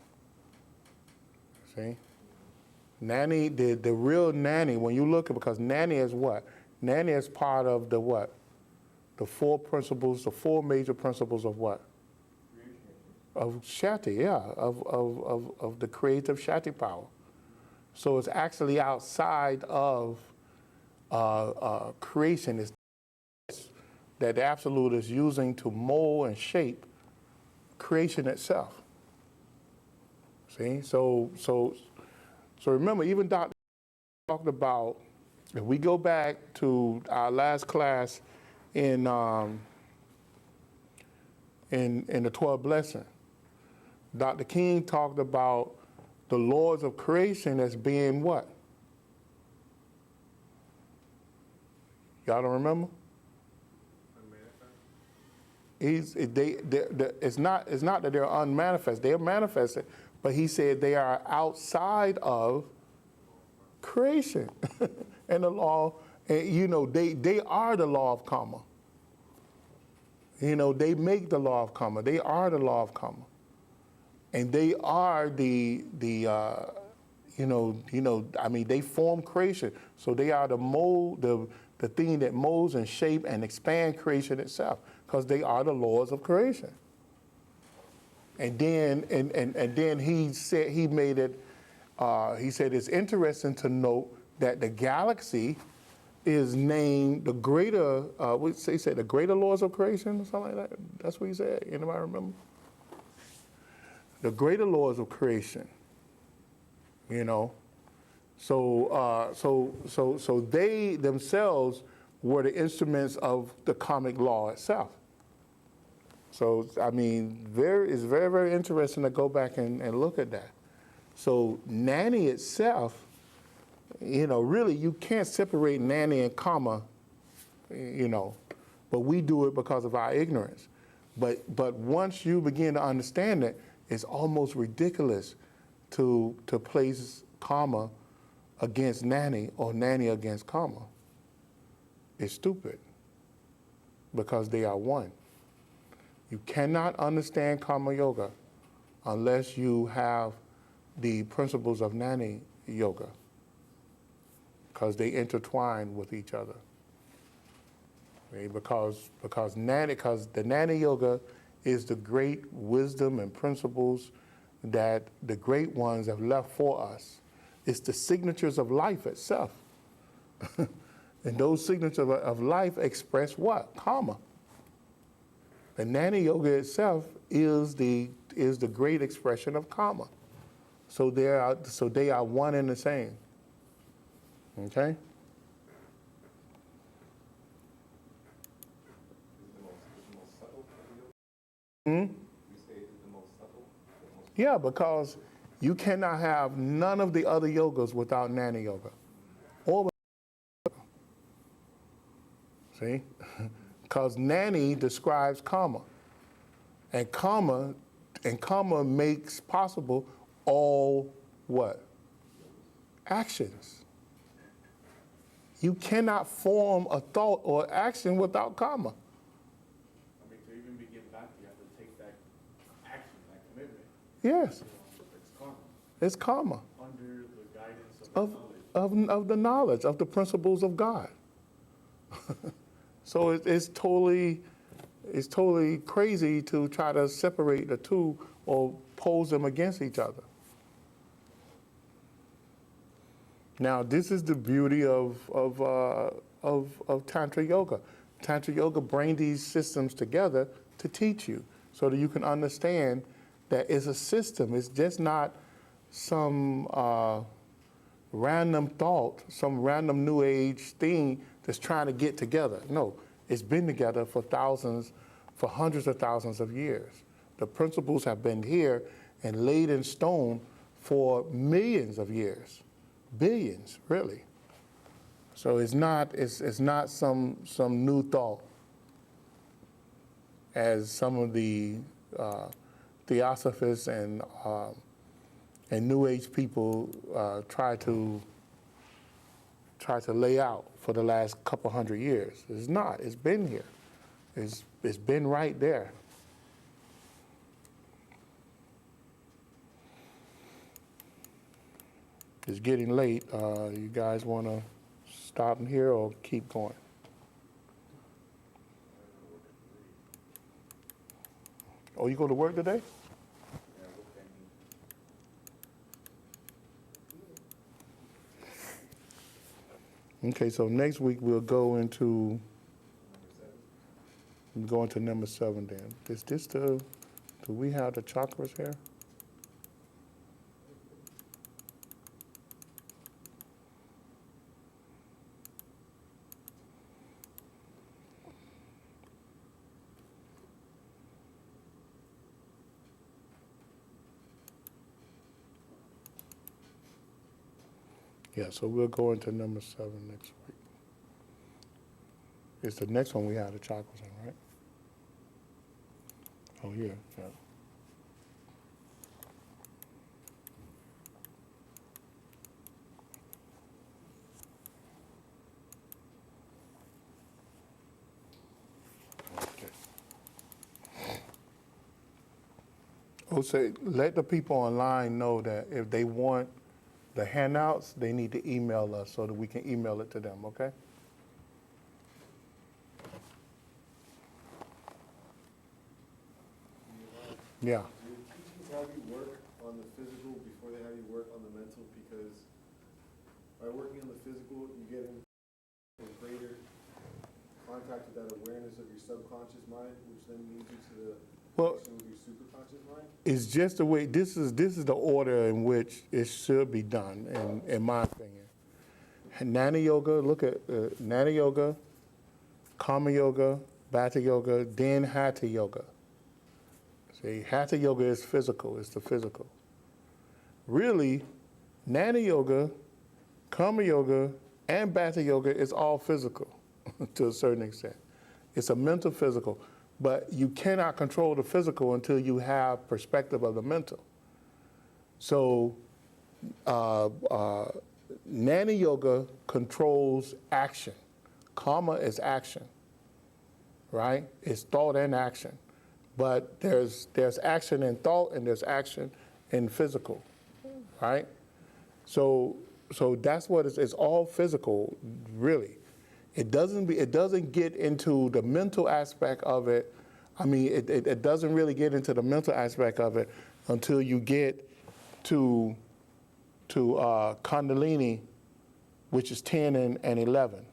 See? Jnana, the real Jnana, when you look at, because Jnana is what? Jnana is part of the what? The four principles, the four major principles of what? Of Shakti, yeah, of the creative Shakti power. So it's actually outside of creation. It's that the Absolute is using to mold and shape creation itself. See, so remember, even Dr. talked about, if we go back to our last class in the 12th blessing, Dr. King talked about the laws of creation as being what? Y'all don't remember? It's not that they're unmanifest. They are manifested, but he said they are outside of creation and the law. And, you know, they are the law of karma. You know, they make the law of karma. They are the law of karma, and they are the I mean, they form creation. So they are the mold, the thing that molds and shape and expand creation itself, because they are the laws of creation. And then and then he said he said it's interesting to note that the galaxy is named the greater, he said the greater laws of creation or something like that. That's what he said. Anybody remember? The greater laws of creation. You know, so they themselves were the instruments of the karmic law itself. So I mean, it's very, very interesting to go back and look at that. So Nani itself, you know, really you can't separate Nani and karma, you know, but we do it because of our ignorance. But once you begin to understand it, it's almost ridiculous to place karma against Nani or Nani against karma. It's stupid because they are one. You cannot understand karma yoga unless you have the principles of Nani yoga, because they intertwine with each other. Okay? Because the Nani yoga is the great wisdom and principles that the great ones have left for us. It's the signatures of life itself. And those signatures of life express what? Karma. The Nani yoga itself is the great expression of karma. So they are one and the same. Okay? Yeah, because you cannot have none of the other yogas without Nani yoga. Or see? Because Nani describes karma. And karma makes possible all what? Actions. You cannot form a thought or action without karma. I mean, to even begin Bhakti, you have to take that action, that commitment. Yes. It's karma. It's karma. Under the guidance of knowledge. Of the knowledge, of the principles of God. So it's totally crazy to try to separate the two or pose them against each other. Now, this is the beauty of Tantra Yoga. Tantra Yoga brings these systems together to teach you so that you can understand that it's a system. It's just not some random thought, some random new age thing that's trying to get together. No, it's been together for hundreds of thousands of years. The principles have been here and laid in stone for millions of years. Billions, really. So it's not some new thought, as some of the theosophists and New Age people try to lay out for the last couple hundred years. It's not. It's been here. It's been right there. It's getting late. You guys want to stop in here or keep going? Oh, you go to work today? Okay, so next week we'll go into number 7 then. Is this do we have the chakras here? Yeah, so we'll go into number 7 next week. It's the next one we have the chakras in, right? Oh, yeah, yeah. Jose, let the people online know that if they want the handouts, they need to email us so that we can email it to them, okay? Yeah. Do your teachings have you work on the physical before they have you work on the mental? Because by working on the physical, you get in a greater contact with that awareness of your subconscious mind, which then leads you to the Well, connection with your superconscious mind. it's just the way, this is the order in which it should be done, in my opinion. Jnana Yoga, look at Jnana Yoga, Karma Yoga, Bhakti Yoga, then Hatha Yoga. See, Hatha Yoga is physical, it's the physical. Really, Jnana Yoga, Karma Yoga, and Bhakti Yoga is all physical to a certain extent. It's a mental physical, but you cannot control the physical until you have perspective of the mental. So, Jnana Yoga controls action. Karma is action, right? It's thought and action. But there's action in thought and there's action in physical, right? So that's what it's all physical, really. It doesn't get into the mental aspect of it. I mean, it doesn't really get into the mental aspect of it until you get to Kundalini, which is 10 and 11.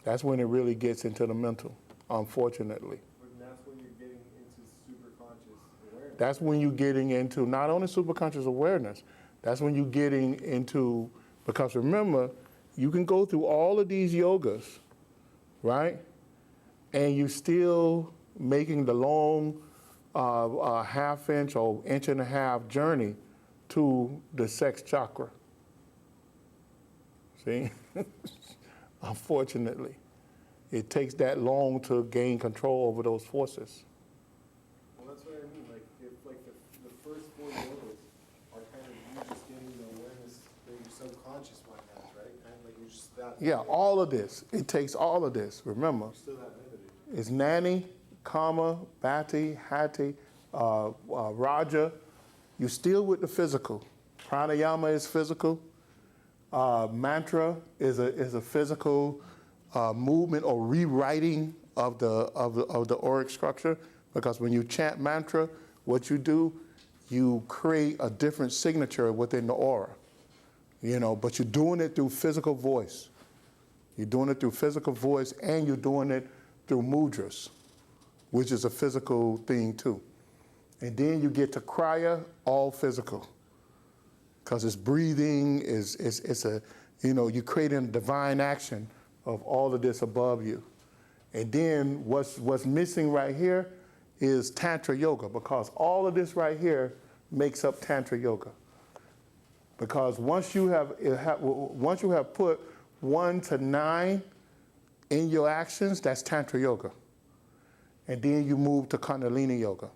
That's when it really gets into the mental, unfortunately. But that's when you're getting into superconscious awareness. That's when you're getting into not only superconscious awareness, that's when you're getting into, because remember, you can go through all of these yogas, right? And you're still making the long half-inch or inch-and-a-half journey to the sex chakra. See? Unfortunately, it takes that long to gain control over those forces. Well, that's what I mean. Like, if like the first 4 yogas are kind of you just getting the awareness that your subconscious mind has, right? And like you're just that. Yeah, all of this. It takes all of this. Remember, You're still that limited. it's Nani, Kama, Bhakti, Hatha, Raja. You're still with the physical. Pranayama is physical. Mantra is a physical movement or rewriting of the auric structure, because when you chant mantra, what you do, you create a different signature within the aura, but you're doing it through physical voice. You're doing it through physical voice, and you're doing it through mudras, which is a physical thing too. And then you get to kriya, all physical. Because it's breathing, it's a, you're creating a divine action of all of this above you. And then what's missing right here is Tantra Yoga, because all of this right here makes up Tantra Yoga. Because once you have put 1 to 9 in your actions, that's Tantra Yoga. And then you move to Kundalini Yoga.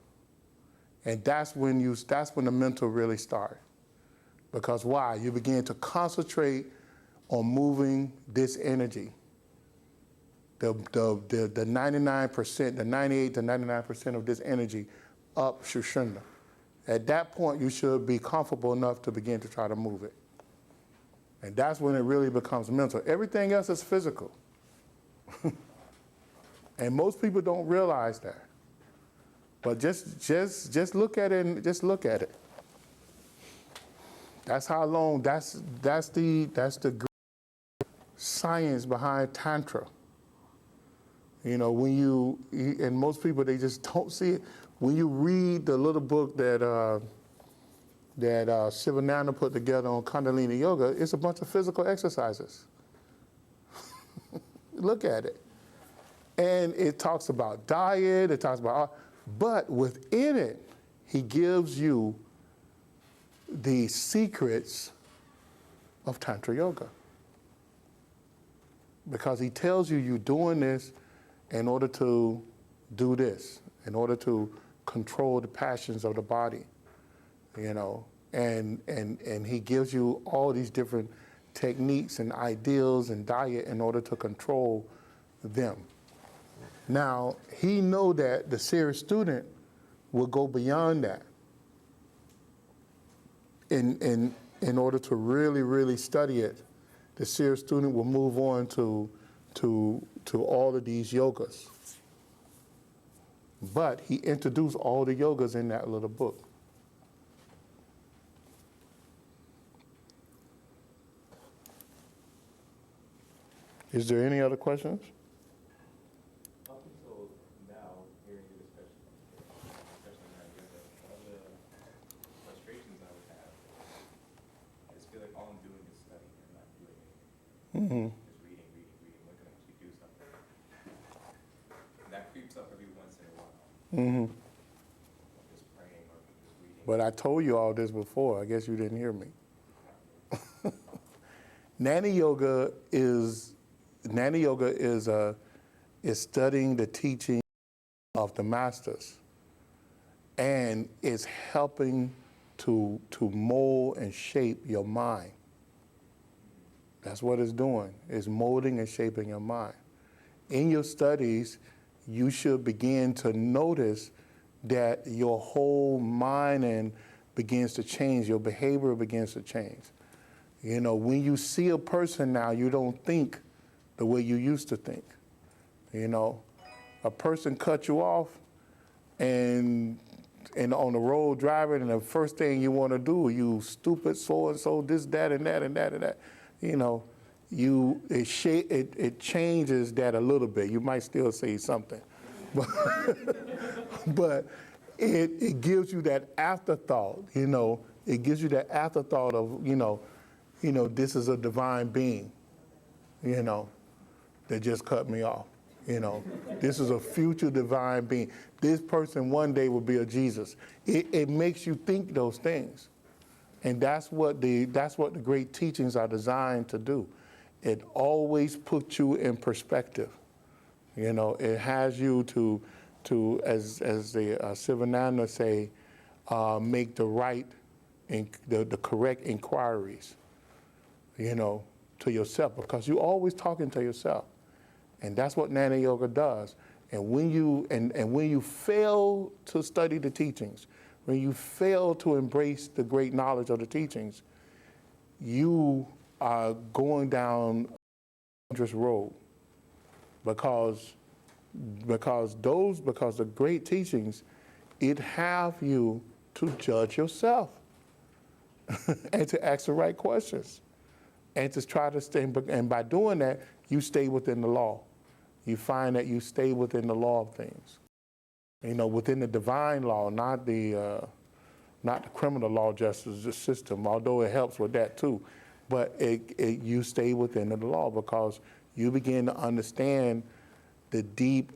And that's when the mental really starts. Because why? You begin to concentrate on moving this energy. The 99%, the 98 to 99% of this energy up Shushunda. At that point, you should be comfortable enough to begin to try to move it. And that's when it really becomes mental. Everything else is physical. And most people don't realize that. But just look at it and just look at it. That's how long, that's the science behind Tantra. And most people, they just don't see it. When you read the little book that Sivananda put together on Kundalini Yoga, it's a bunch of physical exercises. Look at it. And it talks about diet, it talks about, but within it, he gives you the secrets of Tantra Yoga. Because he tells you you're doing this in order to do this, in order to control the passions of the body, you know, and he gives you all these different techniques and ideals and diet in order to control them. Now, he know that the serious student will go beyond that in order to really, really study it. The serious student will move on to all of these yogas. But he introduced all the yogas in that little book. Is there any other questions? Up until now, hearing the discussion, especially now, one of the frustrations I would have, I just feel like all I'm doing is studying and not doing anything. Just reading, when can I actually do something? And that creeps up every once in a while. Just praying or just reading. But I told you all this before. I guess you didn't hear me. Jnana Yoga is studying the teaching of the masters, and it's helping to mold and shape your mind. That's what it's doing. It's molding and shaping your mind. In your studies, you should begin to notice that your whole mind begins to change. Your behavior begins to change. You know, when you see a person now, you don't think the way you used to think. You know, a person cut you off and on the road driving, and the first thing you want to do, you stupid so-and-so, this, that, and that, and that, and that. You know, it changes that a little bit. You might still say something. But it gives you that afterthought, you know. It gives you that afterthought of, you know, this is a divine being, you know, that just cut me off. You know, this is a future divine being. This person one day will be a Jesus. It makes you think those things. And that's what the great teachings are designed to do. It always puts you in perspective. You know, it has you to as the Sivananda say, make the correct inquiries, you know, to yourself, because you're always talking to yourself. And that's what Jnana Yoga does. And when you fail to study the teachings, when you fail to embrace the great knowledge of the teachings, you are going down a dangerous road, because the great teachings, it have you to judge yourself and to ask the right questions and to try to stay, and by doing that, you stay within the law. You find that you stay within the law of things. You know, within the divine law, not the criminal law justice system, although it helps with that too. But you stay within the law, because you begin to understand the deep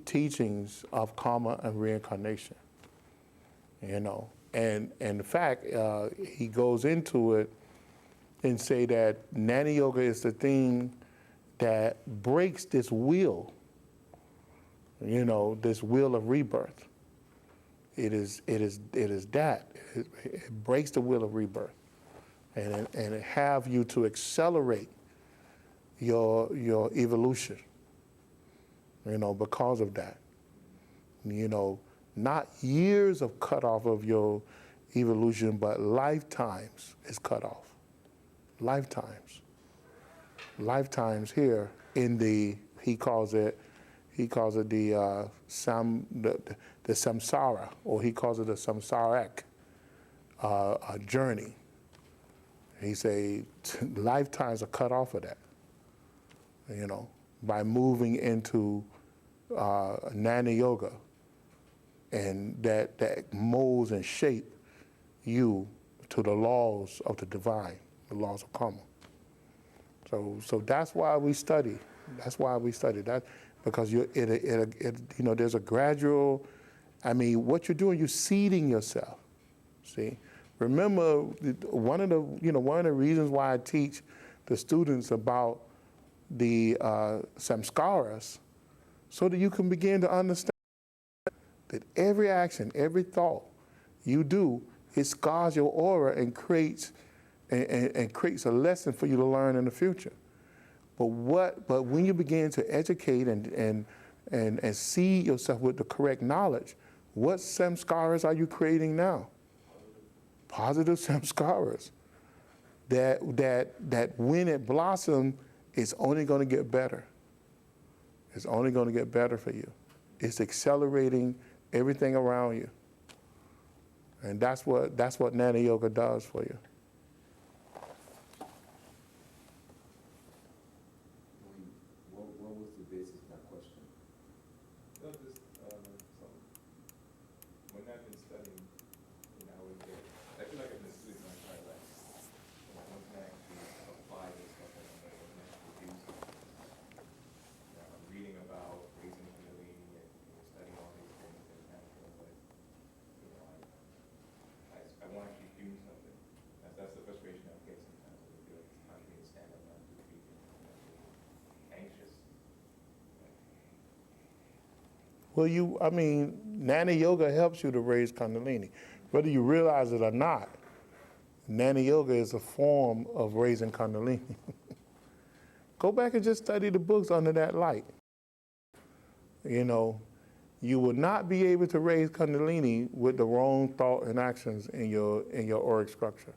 teachings of karma and reincarnation. You know, and in fact, he goes into it and say that Jnana Yoga is the thing that breaks this wheel, you know, this wheel of rebirth. It is that. It breaks the wheel of rebirth. And it have you to accelerate your evolution, you know, because of that. You know, not years of cutoff of your evolution, but lifetimes is cut off. Lifetimes. Lifetimes here in he calls it the samsara, or he calls it the samsaric journey. He say lifetimes are cut off of that, you know, by moving into Jnana Yoga, and that molds and shape you to the laws of the divine, the laws of karma. So that's why we study. That's why we study that, because you know, there's a gradual. I mean, what you're doing, you're seeding yourself. See, Remember, one of the reasons why I teach the students about the samskaras, so that you can begin to understand that every action, every thought you do, it scars your aura and creates a lesson for you to learn in the future. But when you begin to educate and see yourself with the correct knowledge, what samskaras are you creating now? Positive samskaras. That when it blossoms, it's only going to get better. It's only going to get better for you. It's accelerating everything around you. And that's what Jnana Yoga does for you. What was the basis of that question? No, just when I've been studying, I would get. I feel like I've been studying my entire life. When can I actually apply this stuff that I know? When can I actually do something? I'm reading about raising Kundalini and studying all these things in Tantra, but I want to keep doing something. That's the frustration I get sometimes. I feel like it's time for me to stand up and do three things. Anxious. Well, Jnana Yoga helps you to raise Kundalini. Whether you realize it or not, Jnana Yoga is a form of raising Kundalini. Go back and just study the books under that light. You will not be able to raise Kundalini with the wrong thought and actions in your auric structure,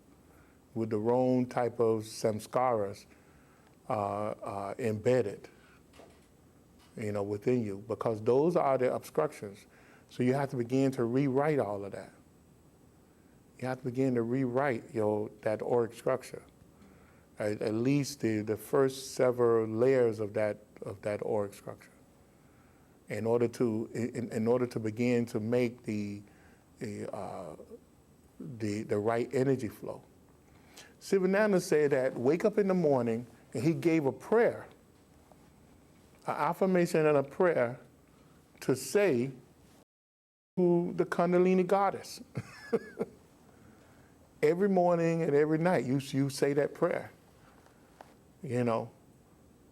with the wrong type of samskaras embedded, within you, because those are the obstructions. So you have to begin to rewrite all of that. You have to begin to rewrite that auric structure, at least the first several layers of that auric structure, in order to begin to make the right energy flow. Sivananda said that wake up in the morning, and he gave a prayer, an affirmation and a prayer to say to the Kundalini goddess. Every morning and every night, you say that prayer. In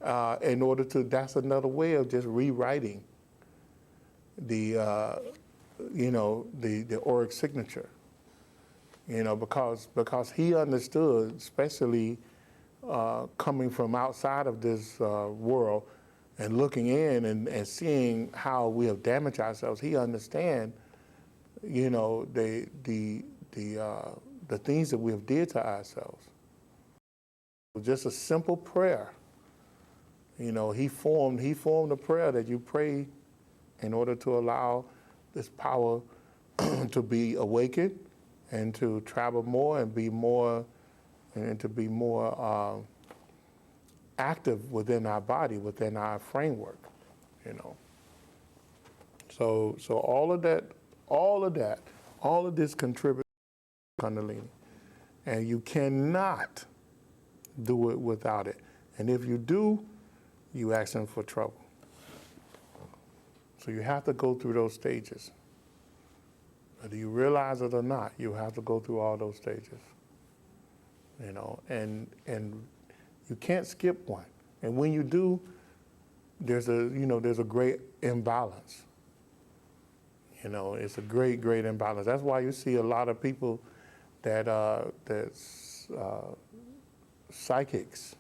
order to, that's another way of just rewriting the auric signature. Because he understood, especially coming from outside of this world and looking in and seeing how we have damaged ourselves, he understands, the things that we have did to ourselves. Just a simple prayer. He formed a prayer that you pray in order to allow this power to be awakened and to travel more and to be more active within our body, within our framework. So all of this contributes to Kundalini, and you cannot do it without it. And if you do, you asking for trouble. So you have to go through those stages. Whether you realize it or not, you have to go through all those stages. And you can't skip one. And when you do, there's a great imbalance. It's a great imbalance. That's why you see a lot of people that's psychics,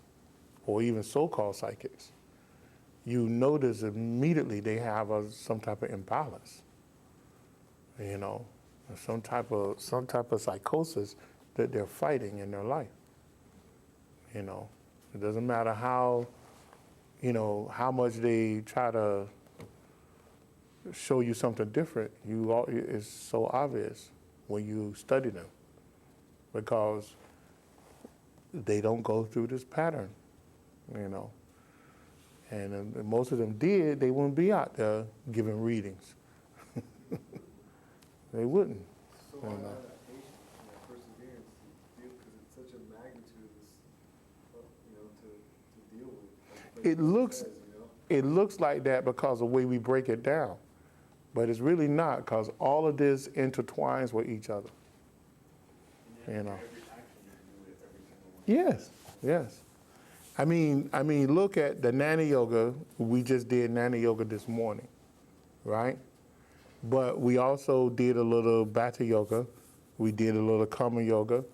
or even so-called psychics. You notice immediately they have some type of imbalance. Some type of psychosis that they're fighting in their life. It doesn't matter how much they try to show you something different. It's so obvious when you study them, because they don't go through this pattern, And if most of them did, they wouldn't be out there giving readings. They wouldn't. So why not that patience and that perseverance to deal, because it's such a magnitude of this, to deal with. It looks like that because of the way we break it down, but it's really not, because all of this intertwines with each other. And you You know. Every action you can do it every single one. Yes, yes. I mean, look at the Jnana Yoga. We just did Jnana Yoga this morning, right? But we also did a little Bhakti Yoga. We did a little Karma Yoga.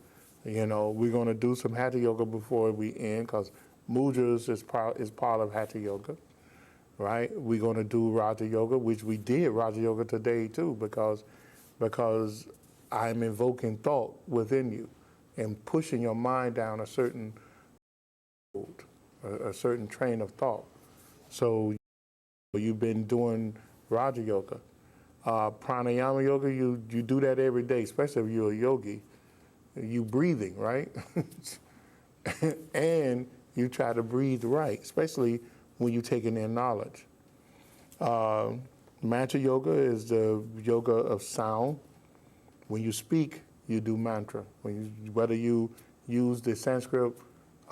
You know, we're going to do some Hatha Yoga before we end because Mudras is part of Hatha Yoga, right? We're going to do Raja Yoga, which we did Raja Yoga today too because I'm invoking thought within you and pushing your mind down a certain road, a certain train of thought. So you've been doing Raja Yoga. Pranayama Yoga, you do that every day, especially if you're a yogi. You breathing, right? And you try to breathe right, especially when you're taking in knowledge. Mantra Yoga is the yoga of sound. When you speak, you do mantra. Whether you use the Sanskrit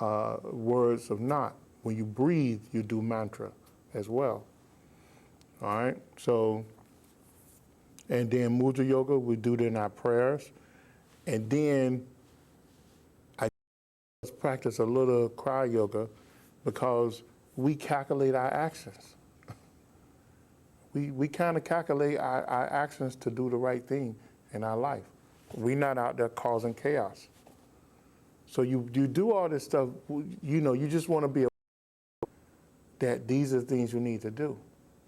words or not, when you breathe, you do mantra as well. All right? So, and then Mudra Yoga, we do it in our prayers. And then I practice a little Kriya Yoga because we calculate our actions. We kind of calculate our actions to do the right thing in our life. We're not out there causing chaos. So you do all this stuff, you know, you just want to be aware that these are the things you need to do.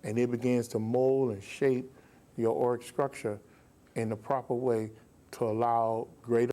And it begins to mold and shape your auric structure in the proper way to allow greater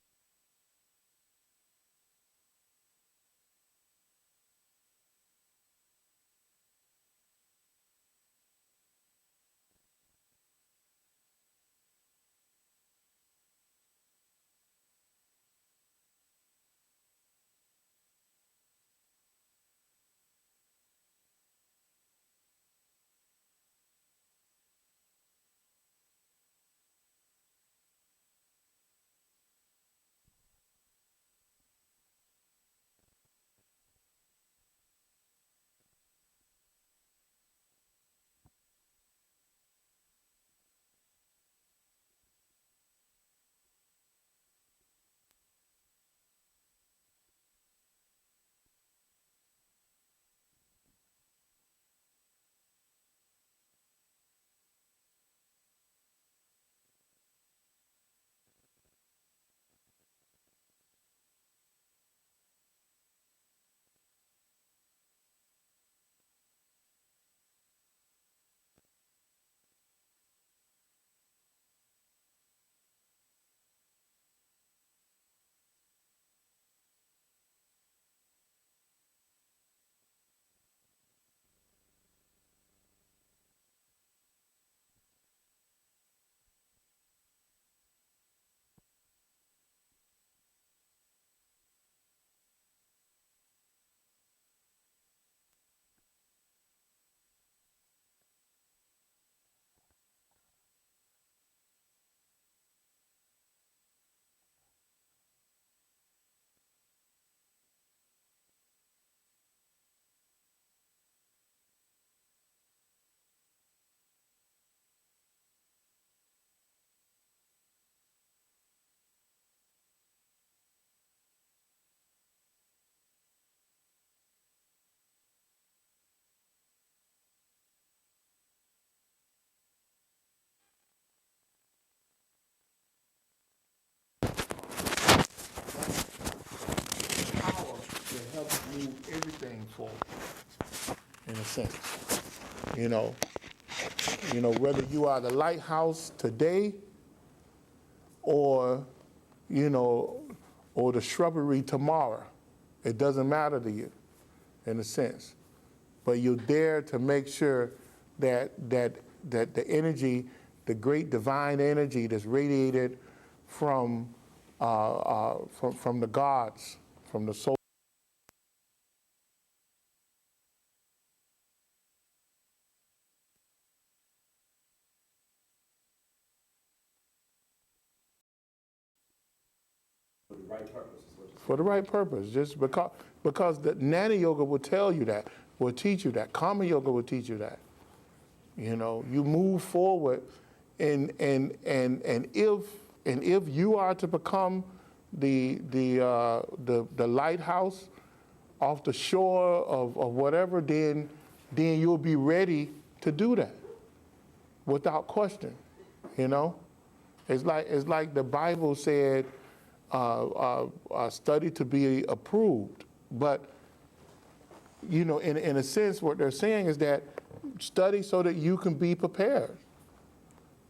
power to help move everything forward, in a sense. You know, whether you are the lighthouse today or, you know, or the shrubbery tomorrow, it doesn't matter to you, in a sense. But you're there to make sure that the energy, the great divine energy that's radiated from the gods, from the soul. For the right purpose is what you're saying. For the right purpose, just because the Jnana Yoga will tell you that, will teach you that. Karma Yoga will teach you that. You know, you move forward, and if you are to become the lighthouse off the shore of whatever, then you'll be ready to do that without question. You know, it's like the Bible said, study to be approved. But you know, in a sense, what they're saying is that study so that you can be prepared.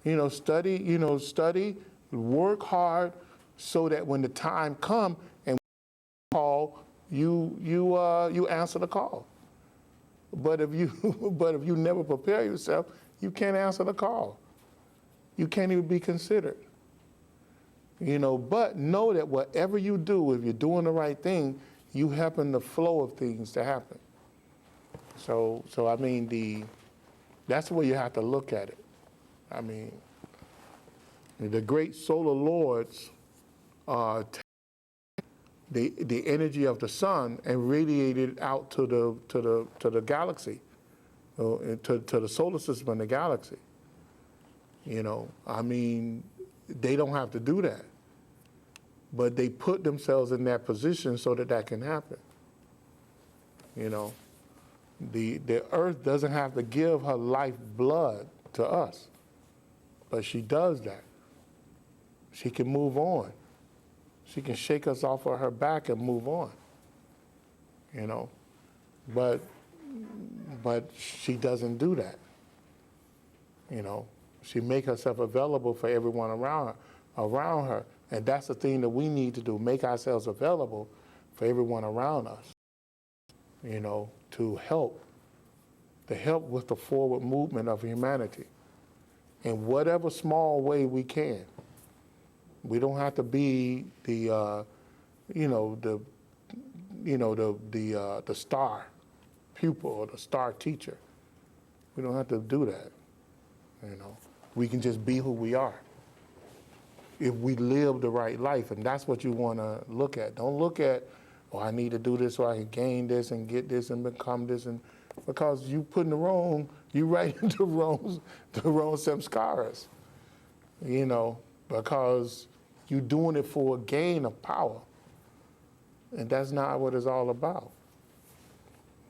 You know, study, work hard so that when the time comes and call, you answer the call. But if you never prepare yourself, you can't answer the call. You can't even be considered. You know, but know that whatever you do, if you're doing the right thing, you helping the flow of things to happen. So I mean, that's the way you have to look at it. I mean, the great solar lords the energy of the sun and radiate it out to the galaxy, to the solar system and the galaxy. You know, I mean, they don't have to do that, but they put themselves in that position so that can happen. You know, the earth doesn't have to give her life blood to us, but she does that. She can move on. She can shake us off of her back and move on. You know, but she doesn't do that. You know, she make herself available for everyone around her, and that's the thing that we need to do: make ourselves available for everyone around us. You know, to help with the forward movement of humanity in whatever small way we can. We don't have to be the star pupil or the star teacher. We don't have to do that. You know, we can just be who we are if we live the right life, and that's what you want to look at. Don't look at, oh, I need to do this so I can gain this and get this and become this, and because you right into the wrong samskaras. You know, because you're doing it for a gain of power. And that's not what it's all about.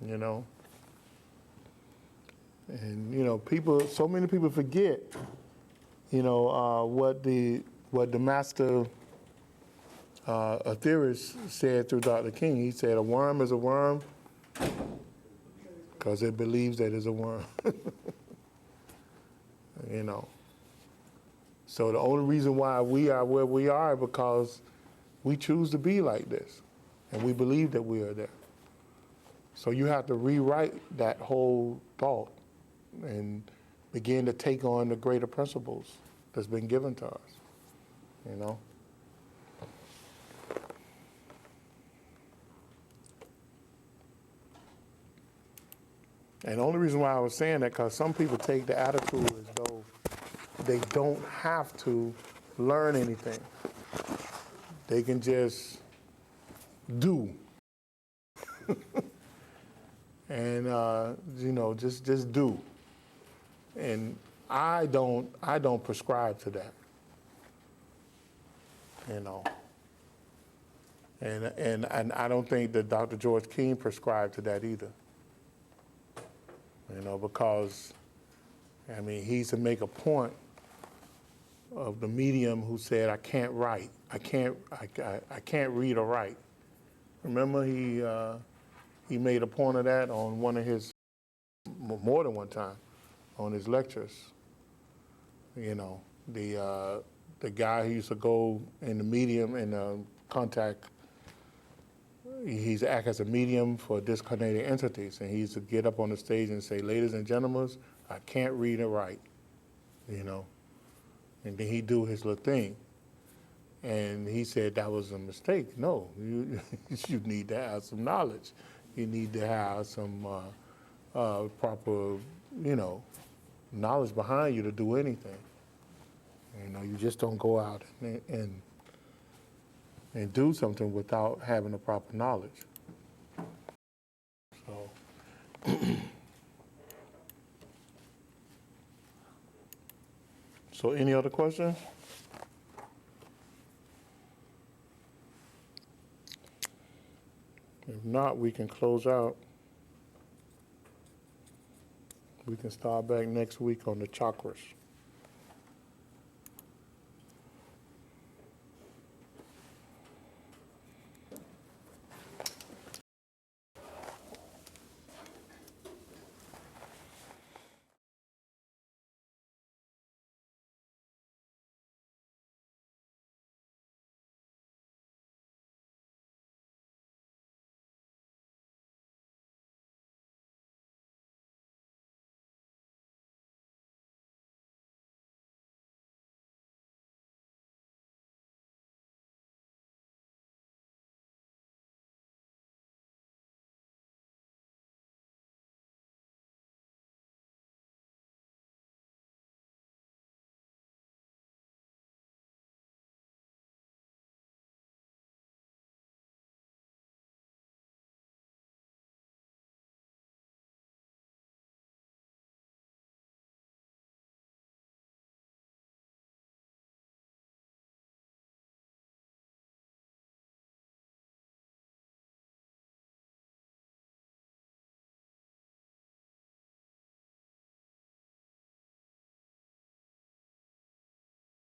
You know? And, you know, so many people forget, you know, what the master theorist said through Dr. King. He said, a worm is a worm because it believes that it's a worm. You know? So the only reason why we are where we are is because we choose to be like this, and we believe that we are there. So you have to rewrite that whole thought and begin to take on the greater principles that's been given to us, you know? And the only reason why I was saying that, because some people take the attitude as though they don't have to learn anything. They can just do. And, you know, just do. And I don't prescribe to that. You know. And I don't think that Dr. George King prescribed to that either. You know, because, I mean, he used to make a point of the medium who said, I can't write. I can't read or write. Remember, he made a point of that on one of his, more than one time, on his lectures. You know, the guy who used to go in the medium and contact, he used to act as a medium for discarnated entities, and he used to get up on the stage and say, ladies and gentlemen, I can't read or write, you know. And then he'd do his little thing. And he said that was a mistake. No, you need to have some knowledge. You need to have some proper, you know, knowledge behind you to do anything. You know, you just don't go out and do something without having the proper knowledge. So any other questions? If not, we can close out. We can start back next week on the chakras.